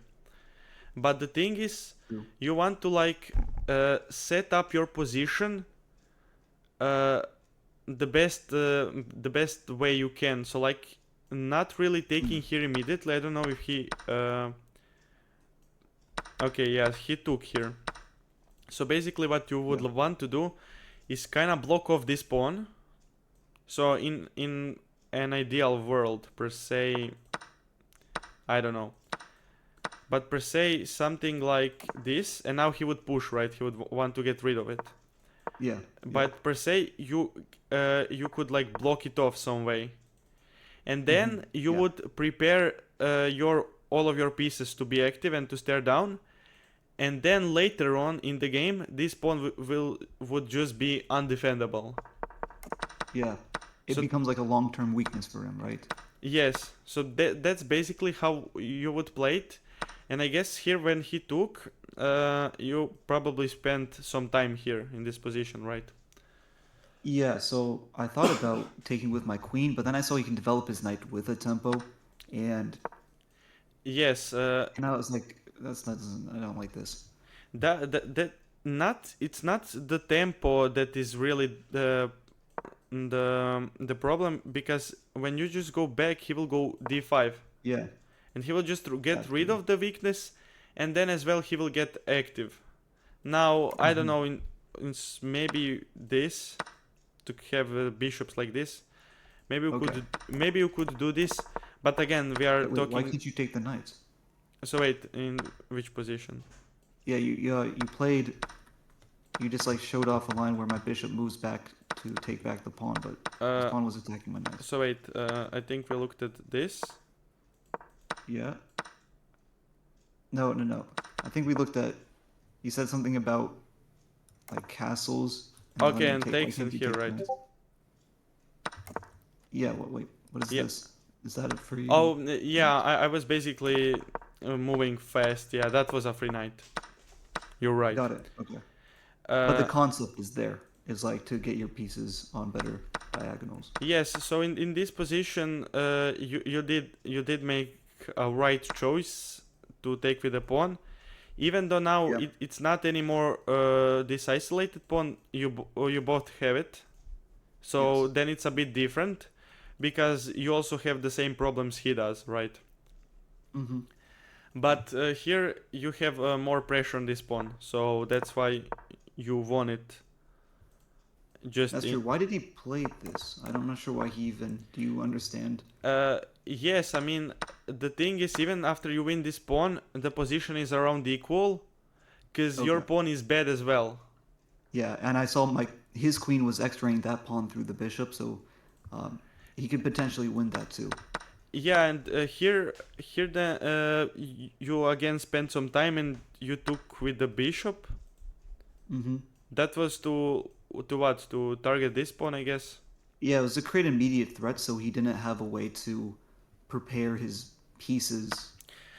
But the thing is, True. you want to like set up your position uh, the best way you can. So like not really taking Mm. here immediately. I don't know if he okay, yeah, he took here. So basically what you would Yeah. want to do is kind of block off this pawn. So in an ideal world per se, I don't know. But per se something like this, and now he would push, right? He would want to get rid of it. Yeah. Yeah. But per se you could like block it off some way. And then you Yeah. would prepare your all of your pieces to be active and to stare down, and then later on in the game this pawn would just be undefendable. Yeah. It So becomes like a long-term weakness for him, right? yes, so that's basically how you would play it. And I guess here when he took, you probably spent some time here in this position, right? Yeah, so I thought about taking with my queen, but then I saw he can develop his knight with a tempo, and Yes, And I was like, that's not. I don't like this. that not it's not the tempo that is really the problem, because when you just go back, he will go d5, Yeah, and he will just get that rid too. of the weakness, and then as well he will get active. Now I don't Hmm. know, maybe this, to have bishops like this. Okay. Maybe you could do this, but again we are Wait, why talking. can't you take the knight? So wait, in which position? Yeah, you played. You just like showed off a line where my bishop moves back to take back the pawn, but his Uh, pawn was attacking my knight. so wait, I think we looked at this. Yeah. No, no, no. I think we looked at. You said something about like castles and Okay, letting you and take. Why takes in can't you here, take the right? knight? Yeah. Wait. What is Yeah. this? Is that it for you? Oh, yeah, I was basically moving fast. Yeah, that was a free knight. You're right. Got it. Okay. But the Uh, concept is there. Is like to get your pieces on better diagonals. yes. So in this position, you did make a right choice to take with the pawn, even though now Yeah. it's not anymore this isolated pawn. You both have it. So Yes. then it's a bit different, because you also have the same problems he does, right? Mm-hmm. But here you have more pressure on this pawn, so that's why you won it. Just That's in. true. Why did he play this? I'm not sure why he even. Do you understand? Yes, I mean, the thing is, even after you win this pawn, the position is around equal, because your Okay. pawn is bad as well. Yeah, and I saw my his queen was extraying that pawn through the bishop, so um, he could potentially win that too. Yeah, and here you again spent some time and you took with the bishop. Mm-hmm. That was to what? To target this pawn, I guess. Yeah, it was to create immediate threat, so he didn't have a way to prepare his pieces.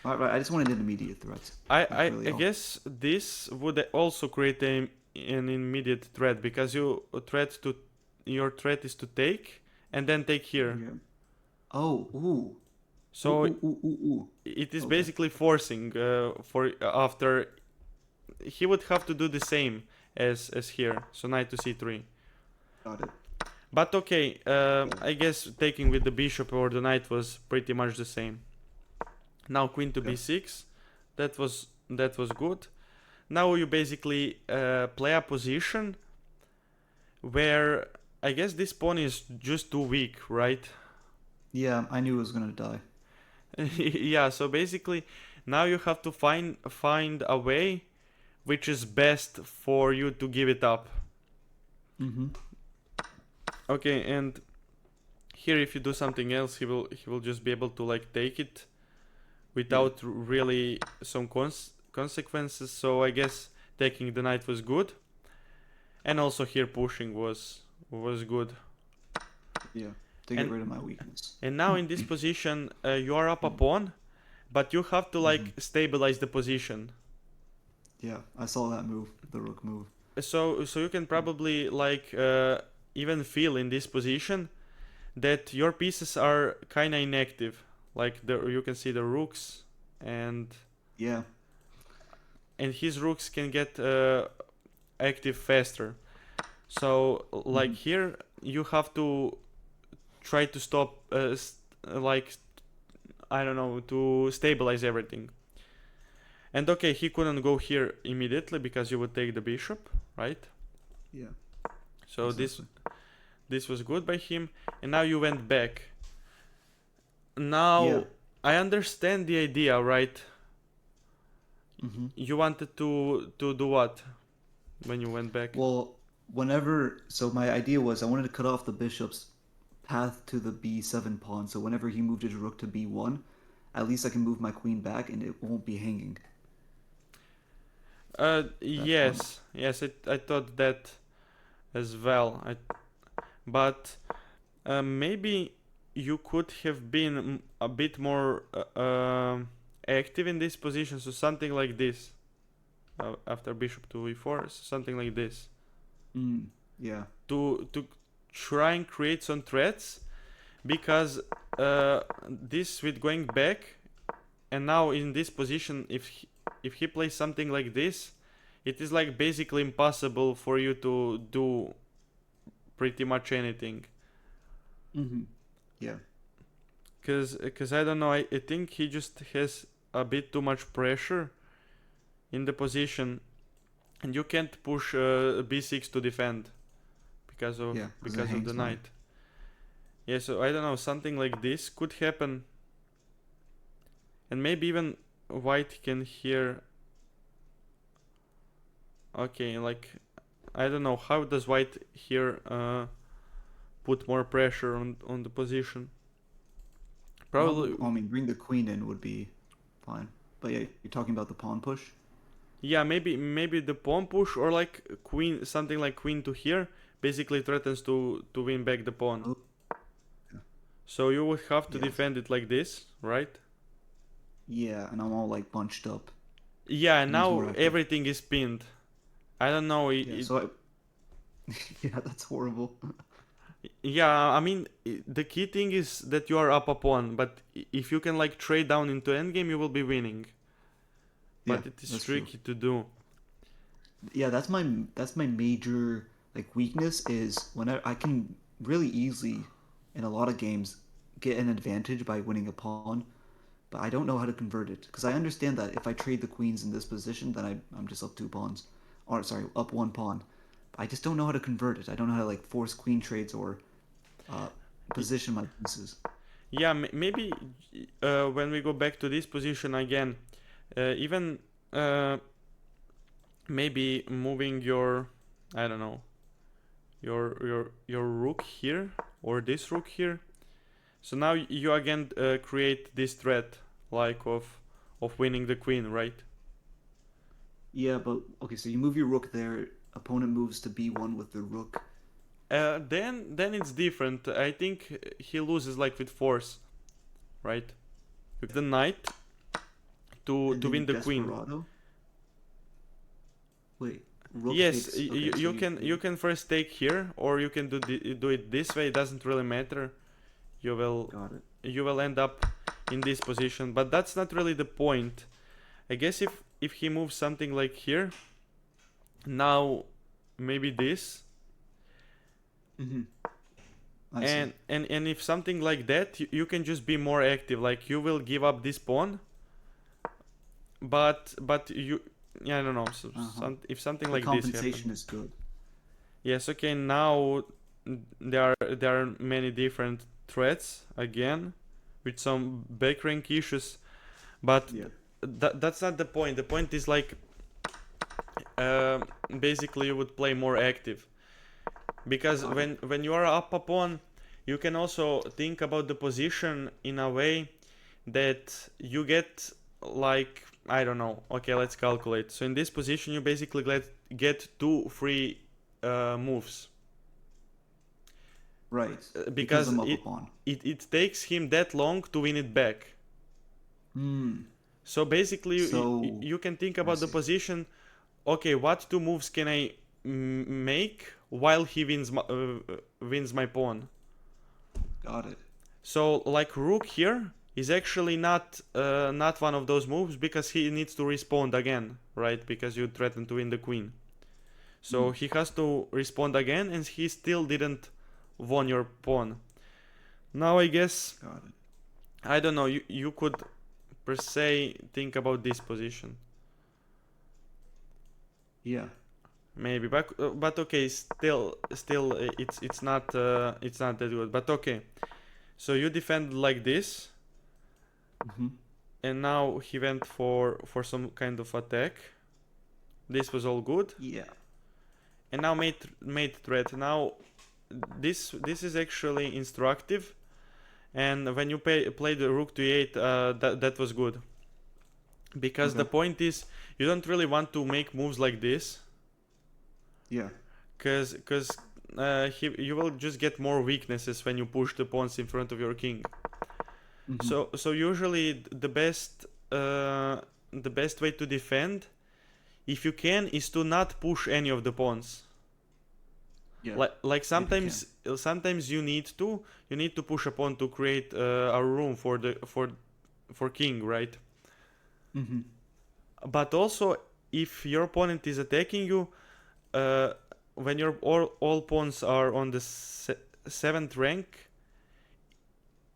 I just wanted an immediate threat. I, That's I, really I all. guess this would also create an immediate threat, because your threat is to take and then take here. Yeah. Oh, ooh, ooh, So ooh, ooh, ooh, ooh. it is Okay, basically forcing for after he would have to do the same as here. So knight to c3. got it. But okay, Yeah. I guess taking with the bishop or the knight was pretty much the same. Now queen to Okay. b6. That was good. Now you basically play a position where I guess this pawn is just too weak, right? Yeah, I knew it was gonna die. Yeah, so basically now you have to find a way which is best for you to give it up. Mm-hmm. Okay, and here if you do something else, he will just be able to like take it Yeah. without really some consequences. So I guess taking the knight was good, and also here pushing was good. Yeah. To get And rid of my weakness. and now in this position, you are up a pawn, but you have to Mm-hmm. like stabilize the position. Yeah, I saw that move, the rook move. So you can probably like even feel in this position that your pieces are kind of inactive. Like you can see the rooks, and Yeah. his rooks can get active faster. So like Mm-hmm. here you have to try to stop like I don't know, to stabilize everything. And okay, he couldn't go here immediately because you would take the bishop, right? Yeah. So this Exactly. this was good by him, and now you went back. Yeah. Now I understand the idea, right? Mm-hmm. You wanted to do what when you went back? Well, so my idea was I wanted to cut off the bishop's path to the b7 pawn. So whenever he moved his rook to b1, at least I can move my queen back and it won't be hanging. That pawn. Yes, I thought that as well. But maybe you could have been a bit more active in this position, so something like this. After bishop to e4, so something like this. Mm, yeah. To try and create some threats, because this with going back and now in this position, if he plays something like this, it is like basically impossible for you to do pretty much anything. Yeah. Cause I don't know, I think he just has a bit too much pressure in the position, and you can't push b6 to defend because of Yeah, because of the hangs down. knight. Yeah, so I don't know, something like this could happen, and maybe even white can here. Okay, like I don't know, how does white here put more pressure on the position? Probably. I mean, bring the queen in would be fine. But yeah, you're talking about the pawn push? Yeah, maybe the pawn push, or like queen, something like queen to here, basically threatens to win back the pawn. Oh, yeah. So you would have to Yes. defend it like this, right? Yeah, and I'm all like bunched up. Yeah, and And he's now more active. everything is pinned. I don't know. Yeah, so yeah, that's horrible. Yeah, I mean, the key thing is that you are up a pawn, but if you can like trade down into endgame, you will be winning. Yeah, But it is that's true. tricky to do. Yeah, that's my major like weakness is when I can really easily in a lot of games get an advantage by winning a pawn, but I don't know how to convert it because I understand that if I trade the queens in this position, then I'm just up two pawns, or sorry, up one pawn. But I just don't know how to convert it. I don't know how to like force queen trades or uh, position my pieces. Yeah, maybe when we go back to this position again, even maybe moving your, I don't know, your rook here, or this rook here. So now you again create this threat like of winning the queen, right? Yeah, but okay, so you move your rook there. Opponent moves to b1 with the rook. Then it's different. I think he loses like with force, right? With the knight to And then you win the queen. desperado. Wait, rook Yes, takes. Okay, so you can first take here, or you can do it this way. It doesn't really matter. You will got it. you will end up in this position, but that's not really the point. I guess if he moves something like here, now maybe this, Mm-hmm. I see. and if something like that, you can just be more active. Like you will give up this pawn, but you, yeah, I don't know. So if something The like this compensation happens. is good. Yes, okay, now there are many different threats again with some back rank issues, but Yeah. that's not the point. The point is like basically you would play more active, because Got it. when you are up a pawn, you can also think about the position in a way that you get like, I don't know. Okay, let's calculate. So in this position, you basically get two free moves. Right. Because Because I'm up a pawn. it takes him that long to win it back. Hmm. So basically, So you can think I about the see. position. Okay, what two moves can I make while he wins my pawn? Got it. So like rook here is actually not one of those moves, because he needs to respond again, right? Because you threatened to win the queen. So he has to respond again, and he still didn't won your pawn. Now I guess, Got it. I don't know. You could per se think about this position, Yeah. maybe, but okay, still it's not that good. But okay, so you defend like this, Mm-hmm. and now he went for some kind of attack. This was all good, Yeah. and now made threat. Now this is actually instructive, and when you play the rook to e8, that was good, because the Okay. point is you don't really want to make moves like this, Yeah. because you will just get more weaknesses when you push the pawns in front of your king. Mm-hmm. So usually the best way to defend, if you can, is to not push any of the pawns. Yeah. Like If you can. sometimes you need to push a pawn to create a room for king, right? Mm-hmm. But also, if your opponent is attacking you, uh, when your all pawns are on the 7th rank,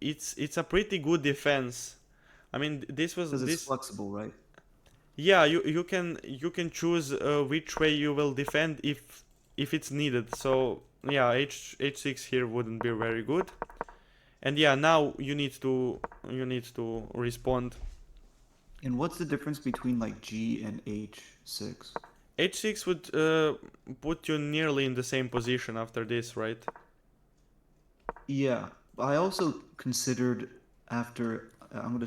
it's a pretty good defense. I mean, this was Because it's this. flexible, right? Yeah, you can choose which way you will defend if it's needed. So yeah, h6 here wouldn't be very good. And yeah, now you need to respond. And what's the difference between like G and H6? H6 would put you nearly in the same position after this, right? Yeah, I also considered after I'm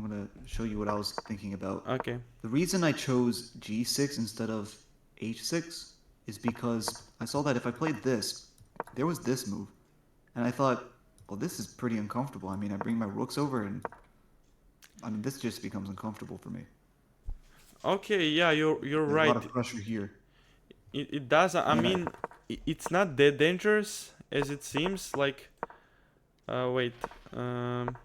gonna show you what I was thinking about. Okay. The reason I chose G6 instead of H6 is because I saw that if I played this, there was this move, and I thought, well, this is pretty uncomfortable. I mean, I bring my rooks over, and I mean, this just becomes uncomfortable for me. Okay, yeah, you're There's a lot right. of pressure here, It does. I and mean, it's not that dangerous as it seems. Like, wait. Um,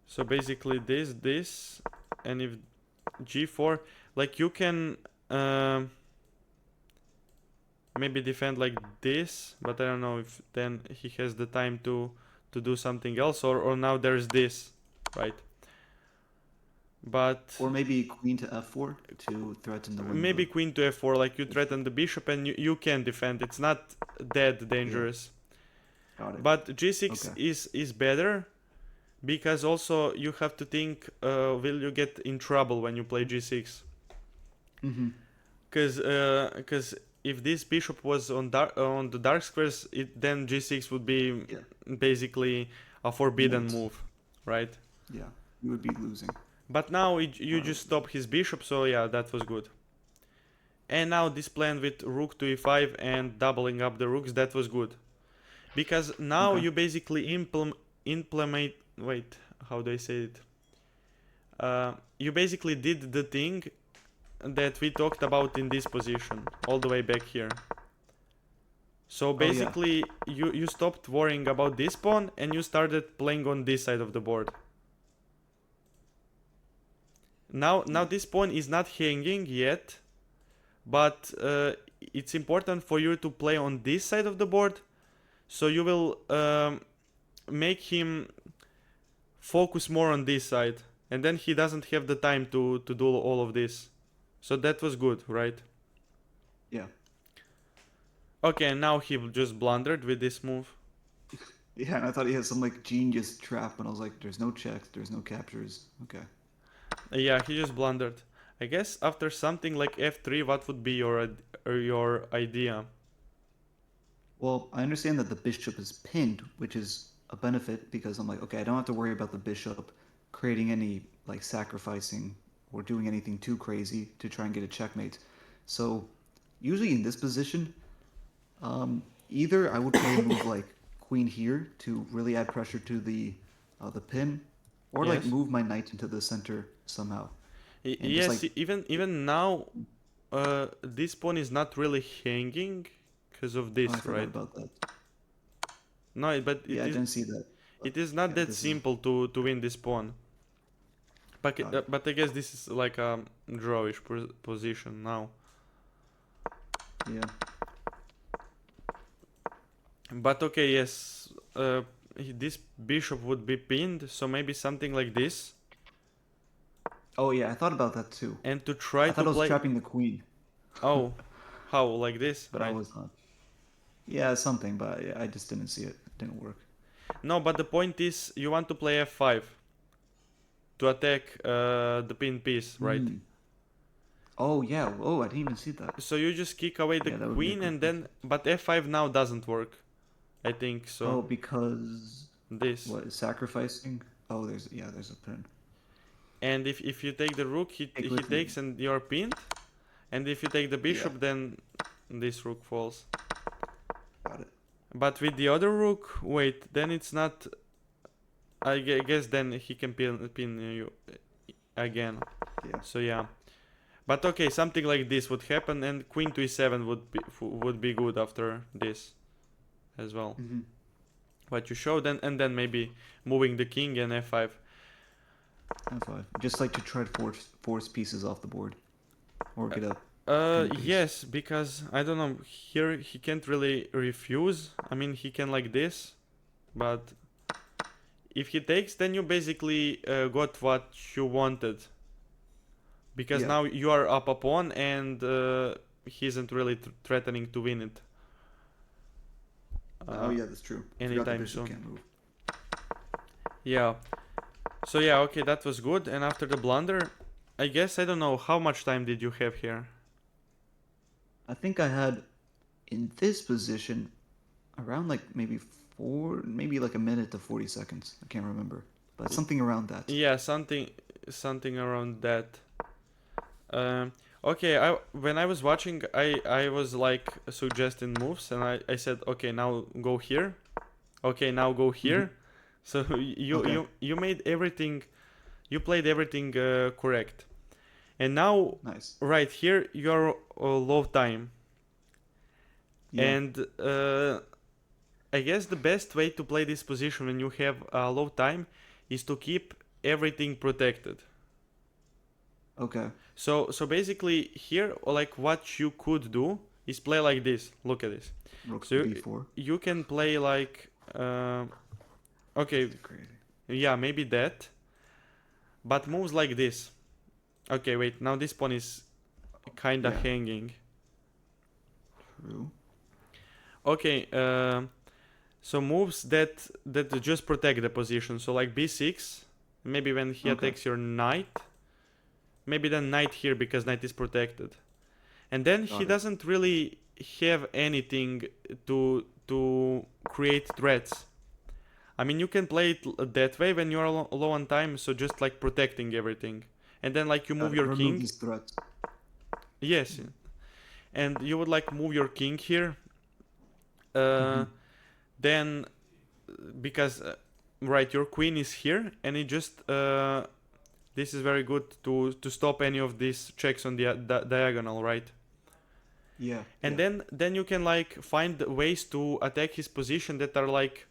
so basically this, and if G4, like you can maybe defend like this, but I don't know if then he has the time to do something else, or now there's this, right? But or maybe Queen to F4 to threaten to win maybe the Queen to F4, like you bishop. threaten the bishop and you can defend. It's not that Yeah, dangerous. got it. But G6 Okay. is better because also you have to think, will you get in trouble when you play G6? Mm-hmm. Because if this bishop was on the dark squares, then G6 would be Yeah, basically a forbidden moot. move, right? Yeah, you would be losing. But now you Or just stop his bishop, so yeah, that was good. And now this plan with rook to e5 and doubling up the rooks, that was good. Because now okay. you basically implement. Wait, how do I say it? You basically did the thing that we talked about in this position, all the way back here. So Oh yeah. basically, you stopped worrying about this pawn and you started playing on this side of the board. Now Yeah. this pawn is not hanging yet, but it's important for you to play on this side of the board, so you will make him focus more on this side, and then he doesn't have the time to do all of this. So that was good, right? Yeah. Okay, and now he just blundered with this move. Yeah, and I thought he had some like genius trap, and I was like, there's no checks, there's no captures. Okay. Yeah, he just blundered. I guess after something like f3, what would be your idea? Well, I understand that the bishop is pinned, which is a benefit because I'm like, okay, I don't have to worry about the bishop creating any like sacrificing or doing anything too crazy to try and get a checkmate. So usually in this position, either I would play a move like queen here to really add pressure to the pin, or like Yes. move my knight into the center somehow and just Yes. like Even now, this pawn is not really hanging because of oh, I this, forgot right? about that. No, but Yeah, I didn't see that. But it is not yeah, that this is simple to win this pawn. got it. But I guess this is like a drawish position now. Yeah. But okay, yes, this bishop would be pinned, so maybe something like this, Oh yeah, I thought about that too. and to try I to thought I was play. trapping the queen, Oh, how like this, but I right? was not. Yeah, something, but I just didn't see it. It didn't work. No, but the point is, you want to play f5 to attack the pinned piece, right? Hmm. Oh yeah. Oh, I didn't even see that. So you just kick away the Yeah, that would be a queen, good and move. then but f5 now doesn't work. I think so. Oh, because This. what sacrificing? Oh, there's a pin. And if you take the rook, Take he with me. takes and you're pinned. And if you take the Yeah, bishop, then this rook falls. got it. But with the other rook, wait, then it's not. I guess then he can pin you again. Yeah. So yeah. But okay, something like this would happen, and queen to e7 would be good after this as well. Hmm. What you showed, and then maybe moving the king and f5. F5. Just like to try to force pieces off the board. Or get a king piece. Yes, because I don't know, here he can't really refuse. I mean, he can like this, but if he takes, then you basically got what you wanted. Because now you are up a pawn and he isn't really threatening to win it. Oh yeah, that's true. Anytime soon. Can't move. Yeah. So yeah, okay, that was good. And after the blunder, I guess, I don't know, how much time did you have here? I think I had, in this position, around like maybe like a minute to 40 seconds. I can't remember, but something around that. Yeah, something around that. Okay, when I was watching, I was like suggesting moves, and I said, okay, now go here. Okay, now go here. So you made everything, you played everything correct. And now, nice. Right here, you're low time. Yeah. And I guess the best way to play this position when you have low time is to keep everything protected. Okay. So basically here, like, what you could do is play like this. Look at this. Rook So b4. you can play like okay, yeah, maybe that, but moves like this. Okay, wait, now this pawn is kinda hanging. True. Okay, so moves that just protect the position. So like b6, maybe when he attacks your knight, maybe then knight here because knight is protected, and then he doesn't really have anything to create threats. I mean, you can play it that way when you're low on time, so just like protecting everything, and then like you move your king. These threats. Yes, and you would like move your king here. Then, because right, your queen is here, and it just this is very good to stop any of these checks on the diagonal, right? Yeah. And then you can like find ways to attack his position that are like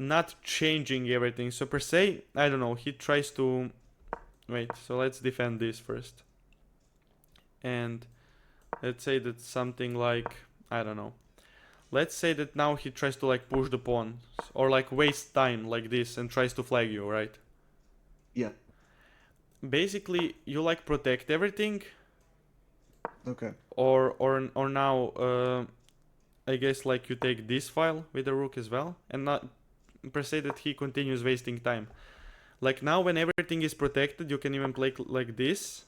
not changing everything. So per se, I don't know, he tries to wait, so let's defend this first. And let's say that something like, I don't know, let's say that now he tries to like push the pawn or like waste time like this and tries to flag you, right? Yeah. Basically, you like protect everything. Okay. Or now, I guess like you take this file with the rook as well, and not per se that he continues wasting time. Like now, when everything is protected, you can even play like this.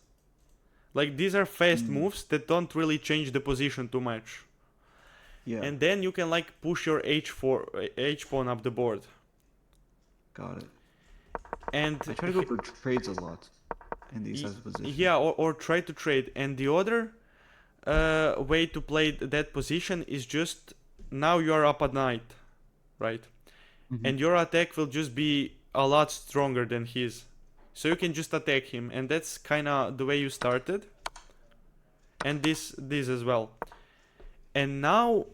Like these are fast moves that don't really change the position too much. Yeah. And then you can like push your h pawn up the board. Got it. And I try to go for trades a lot in these types of positions. Yeah, or try to trade. And the other way to play that position is just now you are up at night, right? And your attack will just be a lot stronger than his. So you can just attack him, and that's kind of the way you started. And this as well. And now,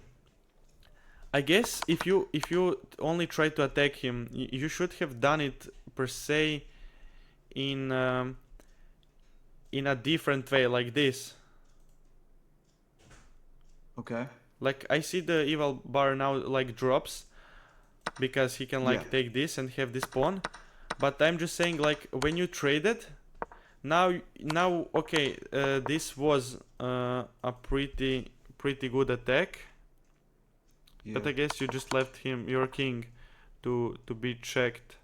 I guess if you only try to attack him, you should have done it per se in a different way, like this. Okay. Like I see the evil bar now like drops because he can like take this and have this pawn. But I'm just saying, like, when you traded, now okay, this was a pretty good attack. Yeah. But I guess you just left your king to be checked.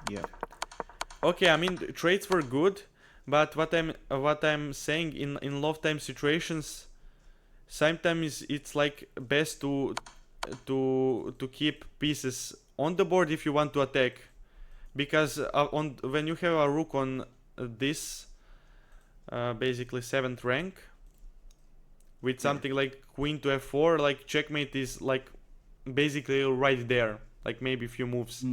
Yeah. Okay, I mean trades were good, but what I'm saying in low time situations, sometimes it's like best to keep pieces on the board if you want to attack. Because when you have a rook on this basically 7th rank with something like queen to f4, like checkmate is like basically right there, like maybe a few moves.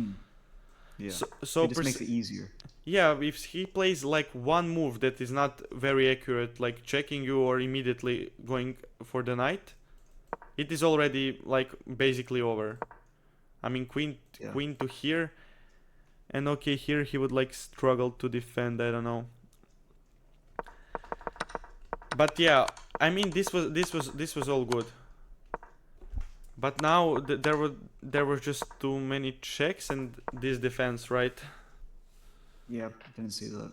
Yeah. So it just makes it easier. Yeah, if he plays like one move that is not very accurate, like checking you or immediately going for the knight, it is already like basically over. I mean queen to here. And okay, here he would like struggle to defend, I don't know. But yeah, I mean this was all good. But now there were just too many checks and this defense, right? Yeah, didn't see that.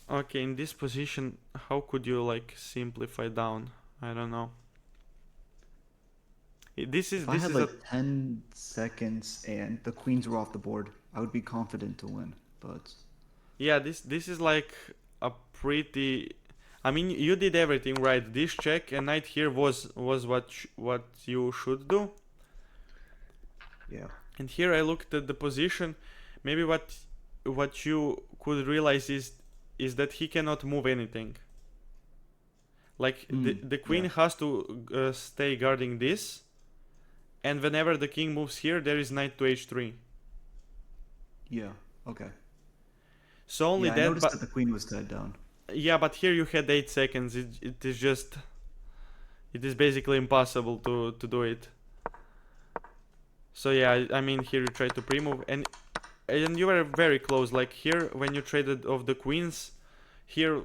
Okay, in this position, how could you like simplify down? I don't know. This is If I this had is a like 10 seconds and the queens were off the board, I would be confident to win. But yeah, this is like a pretty. I mean, you did everything right. This check and knight here was what you should do. yeah. And here I looked at the position. Maybe what you could realize is that he cannot move anything. Like the queen Yeah. has to stay guarding this, and whenever the king moves here, there is knight to h3. Yeah. Okay. So only Yeah, I that, noticed that but the queen was tied down. yeah, but here you had 8 seconds. It is just it is basically impossible to do it. So yeah, I mean here you try to pre-move and you were very close. Like here when you traded off the queens, here,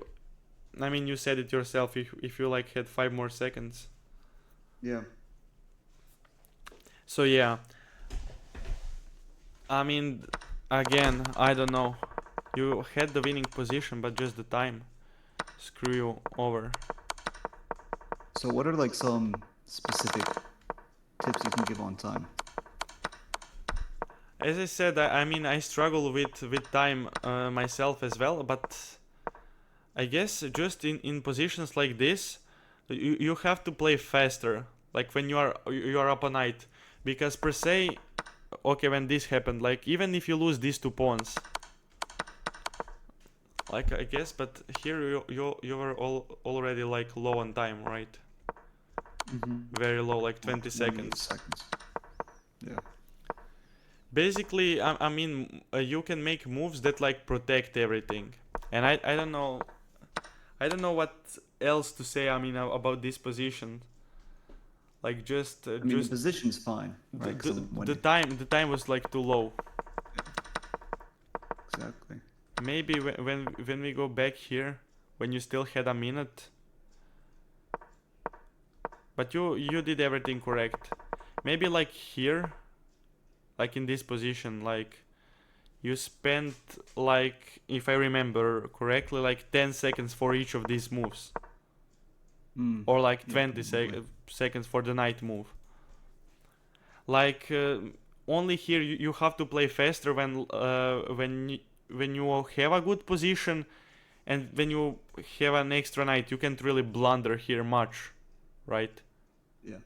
I mean you said it yourself. If you like had 5 more seconds. Yeah. So yeah, I mean again I don't know. You had the winning position, but just the time screw you over. So what are like some specific tips you can give on time? As I said, I mean I struggle with time myself as well, but I guess just in positions like this, you have to play faster. Like when you are up a knight, because per se, okay, when this happened, like even if you lose these 2 pawns, like I guess, but here you were already like low on time, right? Very low, like 20 28 seconds. seconds. Yeah. Basically, I mean, you can make moves that like protect everything, and I don't know, I don't know what else to say. I mean about this position. Like I mean, the just position's fine, the, right? Because the, I'm the winning. time was like too low. Exactly. Maybe when we go back here, when you still had a minute, but you did everything correct. Maybe like here, like in this position, like you spent like, if I remember correctly, like 10 seconds for each of these moves, or like Yeah, 20 probably. seconds for the knight move. Like only here you have to play faster when you have a good position, and when you have an extra knight you can't really blunder here much, right? Yeah.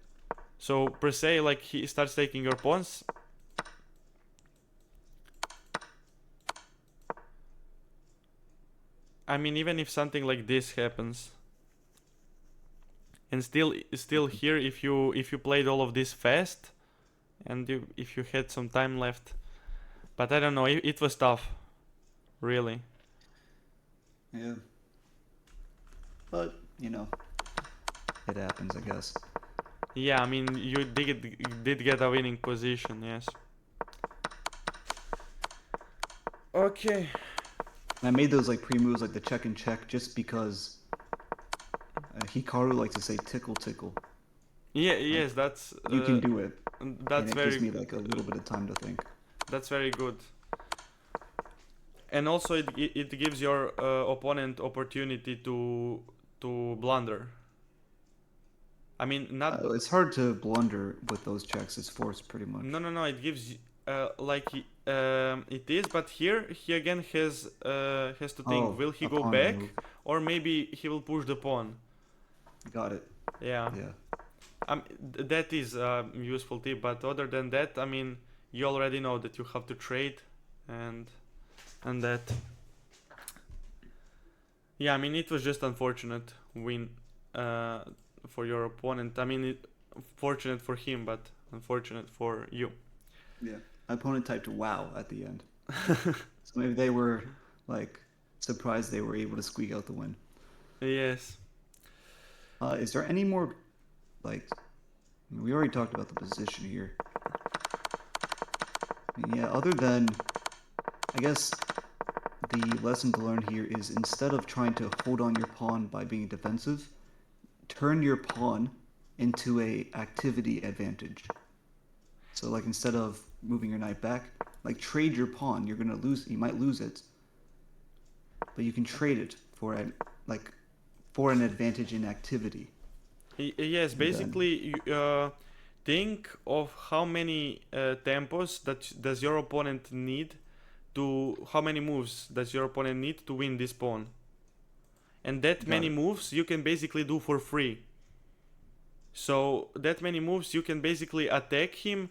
So per se, like he starts taking your pawns. I mean, even if something like this happens, and still here, if you played all of this fast, and if you had some time left, but I don't know, it was tough, really. Yeah. But, it happens, I guess. Yeah, I mean, you did get a winning position, yes. Okay. And I made those like pre-moves, like the check and check, just because Hikaru likes to say tickle tickle. Yeah, Like yes, that's you can do it, and that's it gives very me like a little bit of time to think. that's very good. And also it gives your opponent opportunity to blunder. I mean, not. It's hard to blunder with those checks. It's forced pretty much. No. It gives like it is, but here he again has to think. Oh, Will he a go pawn back, remove. or maybe he will push the pawn? Got it. Yeah. Yeah. That is a useful tip. But other than that, I mean, you already know that you have to trade, and that. Yeah, I mean, it was just unfortunate win for your opponent. I mean, fortunate for him, but unfortunate for you. Yeah. My opponent typed "wow" at the end, so maybe they were like surprised they were able to squeak out the win. Yes. Is there any more like? We already talked about the position here. Yeah, other than, I guess the lesson to learn here is instead of trying to hold on your pawn by being defensive, turn your pawn into a activity advantage. So like instead of moving your knight back, like trade your pawn. You're gonna lose. You might lose it, but you can trade it for a like for an advantage in activity. Yes, And then basically, think of how many tempos that does your opponent need to how many moves does your opponent need to win this pawn, and that got many it. moves you can basically do for free. So that many moves you can basically attack him.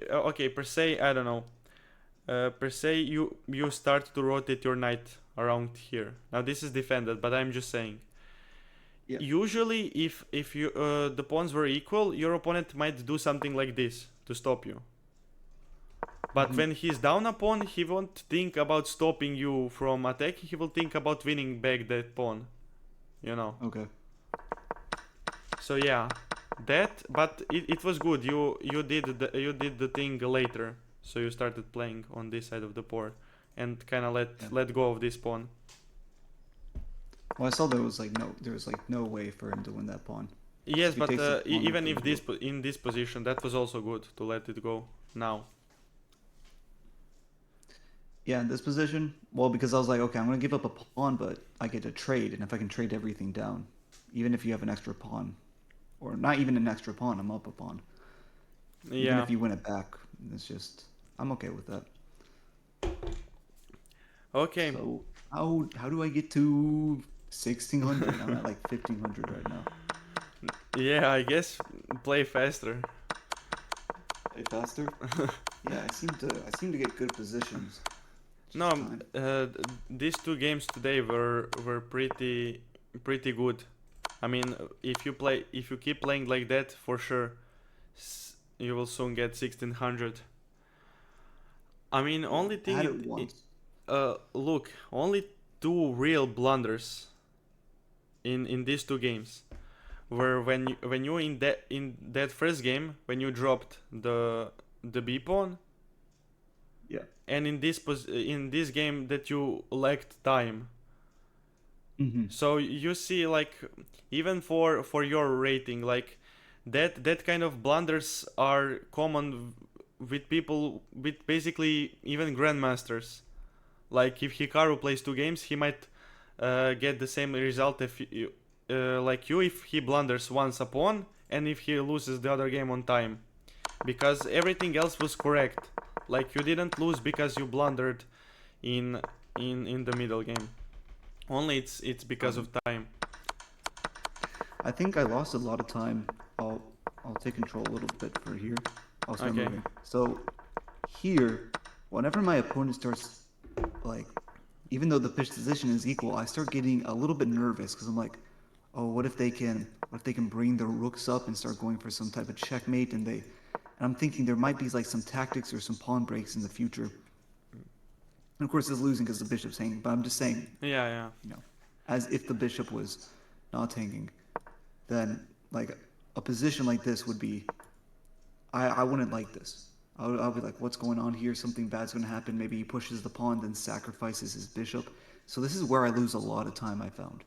Okay, per se, I don't know. Per se, you start to rotate your knight around here. Now this is defended, but I'm just saying. Yeah. Usually, if you the pawns were equal, your opponent might do something like this to stop you. But Hmm. when he's down a pawn, he won't think about stopping you from attacking. He will think about winning back that pawn. You know. Okay. So yeah, that. But it was good. You did the thing later. So you started playing on this side of the board, and kind of Yeah. let go of this pawn. Well, I saw there was like no way for him to win that pawn. Yes, If he but takes this pawn, even the if this in this position, that was also good to let it go now. yeah, in this position, well, because I was like, okay, I'm gonna give up a pawn, but I get to trade, and if I can trade everything down, even if you have an extra pawn, or not even an extra pawn, I'm up a pawn. Even Yeah. if you win it back, it's just I'm okay with that. Okay. So how do I get to 1600? I'm at like 1500 right now. Yeah, I guess play faster. Play faster? Yeah, I seem to get good positions. No, Just time. these two games today were pretty good. I mean, if you keep playing like that, for sure, you will soon get 1600. I mean, Yeah, only I thing had it once. look, only two real blunders in these two games were when you in that first game when you dropped the b pawn, Yeah. and in this game that you lacked time. Hmm. So you see, like, even for your rating, like that kind of blunders are common with people with basically even grandmasters. Like if Hikaru plays two games, he might get the same result if you, like you if he blunders once a pawn and if he loses the other game on time, because everything else was correct. Like you didn't lose because you blundered in in the middle game. Only it's because of time. I think I lost a lot of time. I'll I'll take control a little bit for here. I'll start Okay. moving. So here, whenever my opponent starts like, even though the pitch position is equal, I start getting a little bit nervous because I'm like, oh, what if they can bring their rooks up and start going for some type of checkmate, and I'm thinking there might be like some tactics or some pawn breaks in the future. And of course, it's losing because the bishop's hanging. But I'm just saying, Yeah, yeah. you know, as if the bishop was not hanging, then like a position like this would be, I wouldn't like this. I'll be like, what's going on here? Something bad's going to happen. Maybe he pushes the pawn, then sacrifices his bishop. So this is where I lose a lot of time, I found.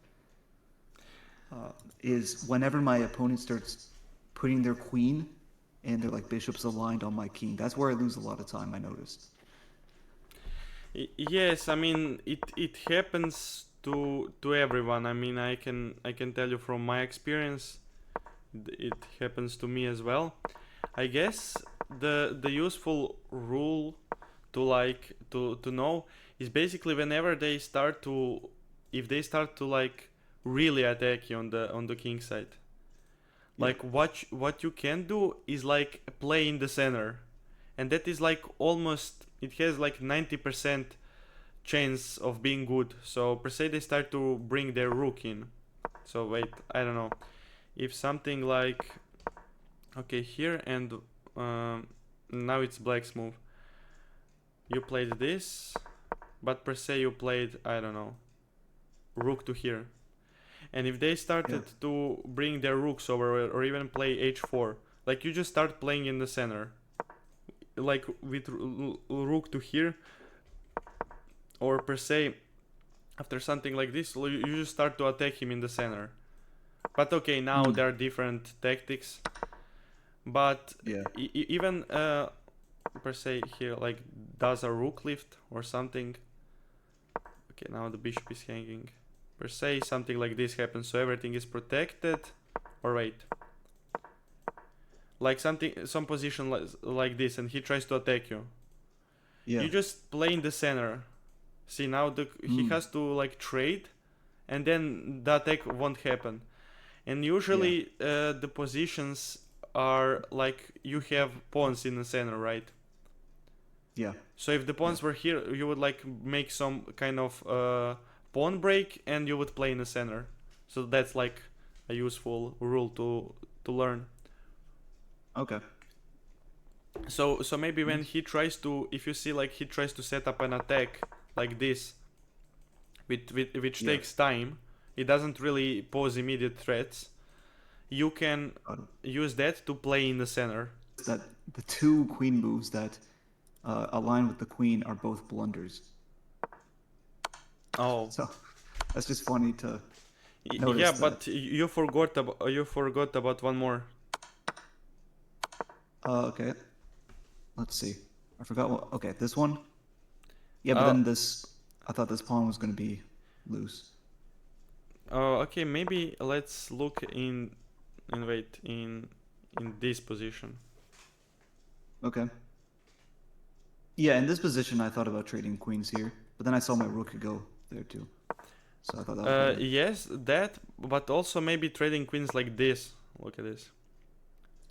Is whenever my opponent starts putting their queen and their like bishops aligned on my king. That's where I lose a lot of time, I noticed. Yes, I mean it happens to everyone. I mean I can tell you from my experience, it happens to me as well. I guess the useful rule to like to know is basically whenever they start to if they start to like really attack you on the king side. Yeah. Like what you can do is like play in the center, and that is like almost it has like 90% chance of being good. So per se they start to bring their rook in. So wait, I don't know if something like okay here and now it's black's move. You played this, but per se you played I don't know rook to here. And if they Yeah. started to bring their rooks over or even play h4, like you just start playing in the center, like with rook to here, or per se, after something like this, you just start to attack him in the center. But okay, now there are different tactics. But Yeah. even per se here, like does a rook lift or something. Okay, now the bishop is hanging. Per se, something like this happens, so everything is protected. Or wait, like some position like this, and he tries to attack you. Yeah. You just play in the center. See, now he has to like trade, and then the attack won't happen. And usually the positions are like you have pawns in the center, right? Yeah. So if the pawns were here, you would like make some kind of pawn break, and you would play in the center. So that's like a useful rule to learn. Okay. So maybe when he tries to, if you see like he tries to set up an attack like this, which takes time, it doesn't really pose immediate threats. You can use that to play in the center. That the two queen moves that align with the queen are both blunders. Oh. So that's just funny to notice. Yeah, but you forgot about one more. Okay. Let's see. I forgot what. Okay, this one. Yeah, but then this. I thought this pawn was going to be loose. Okay, maybe let's look in this position. Okay. Yeah, in this position, I thought about trading queens here, but then I saw my rook could go there too, so I thought that was better. Yes, that, but also maybe trading queens like this. Look at this.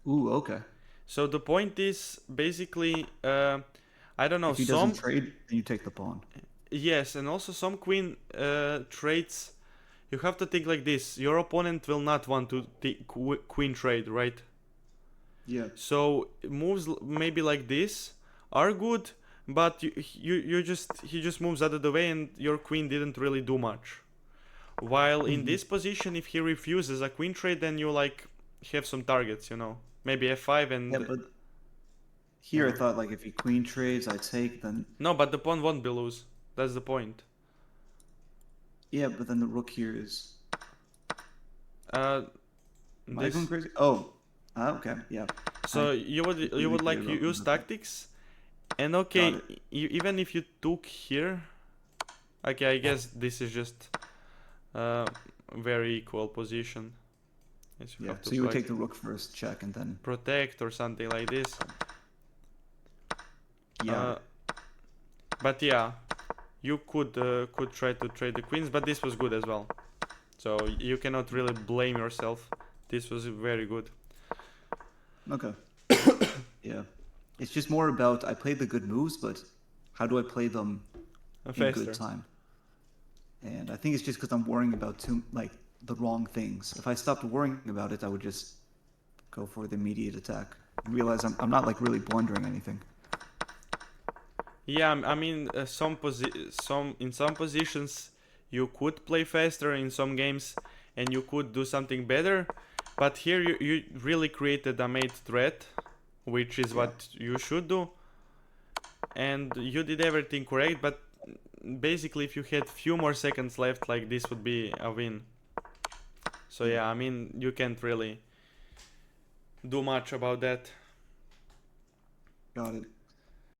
Ooh, okay. So the point is basically, I don't know. If he doesn't trade, then you take the pawn. Yes, and also some queen trades. You have to think like this. Your opponent will not want to queen trade, right? Yeah. So moves maybe like this are good, but he just moves out of the way, and your queen didn't really do much. While in this position, if he refuses a queen trade, then you like have some targets, you know, maybe f5 and. Yeah, but here I thought like if he queen trades, I take then. No, but the pawn won't be loose. That's the point. Yeah, but then the rook here is. Am I going crazy? Oh, okay, yeah. So you would like use tactics, and okay, even if you took here, okay, I guess this is just very equal position. Yes, yeah, so you would take the rook first, check, and then protect or something like this. Yeah. But yeah, you could try to trade the queens, but this was good as well. So you cannot really blame yourself. This was very good. Okay. Yeah. It's just more about I played the good moves, but how do I play them in good time? And I think it's just because I'm worrying about the wrong things. If I stopped worrying about it, I would just go for the immediate attack. Realize I'm not like really blundering anything. Yeah, I mean, in some positions you could play faster in some games, and you could do something better. But here you really created a mate threat, which is what you should do. And you did everything correct, but basically if you had few more seconds left, like this would be a win. So yeah, I mean, you can't really do much about that. Got it.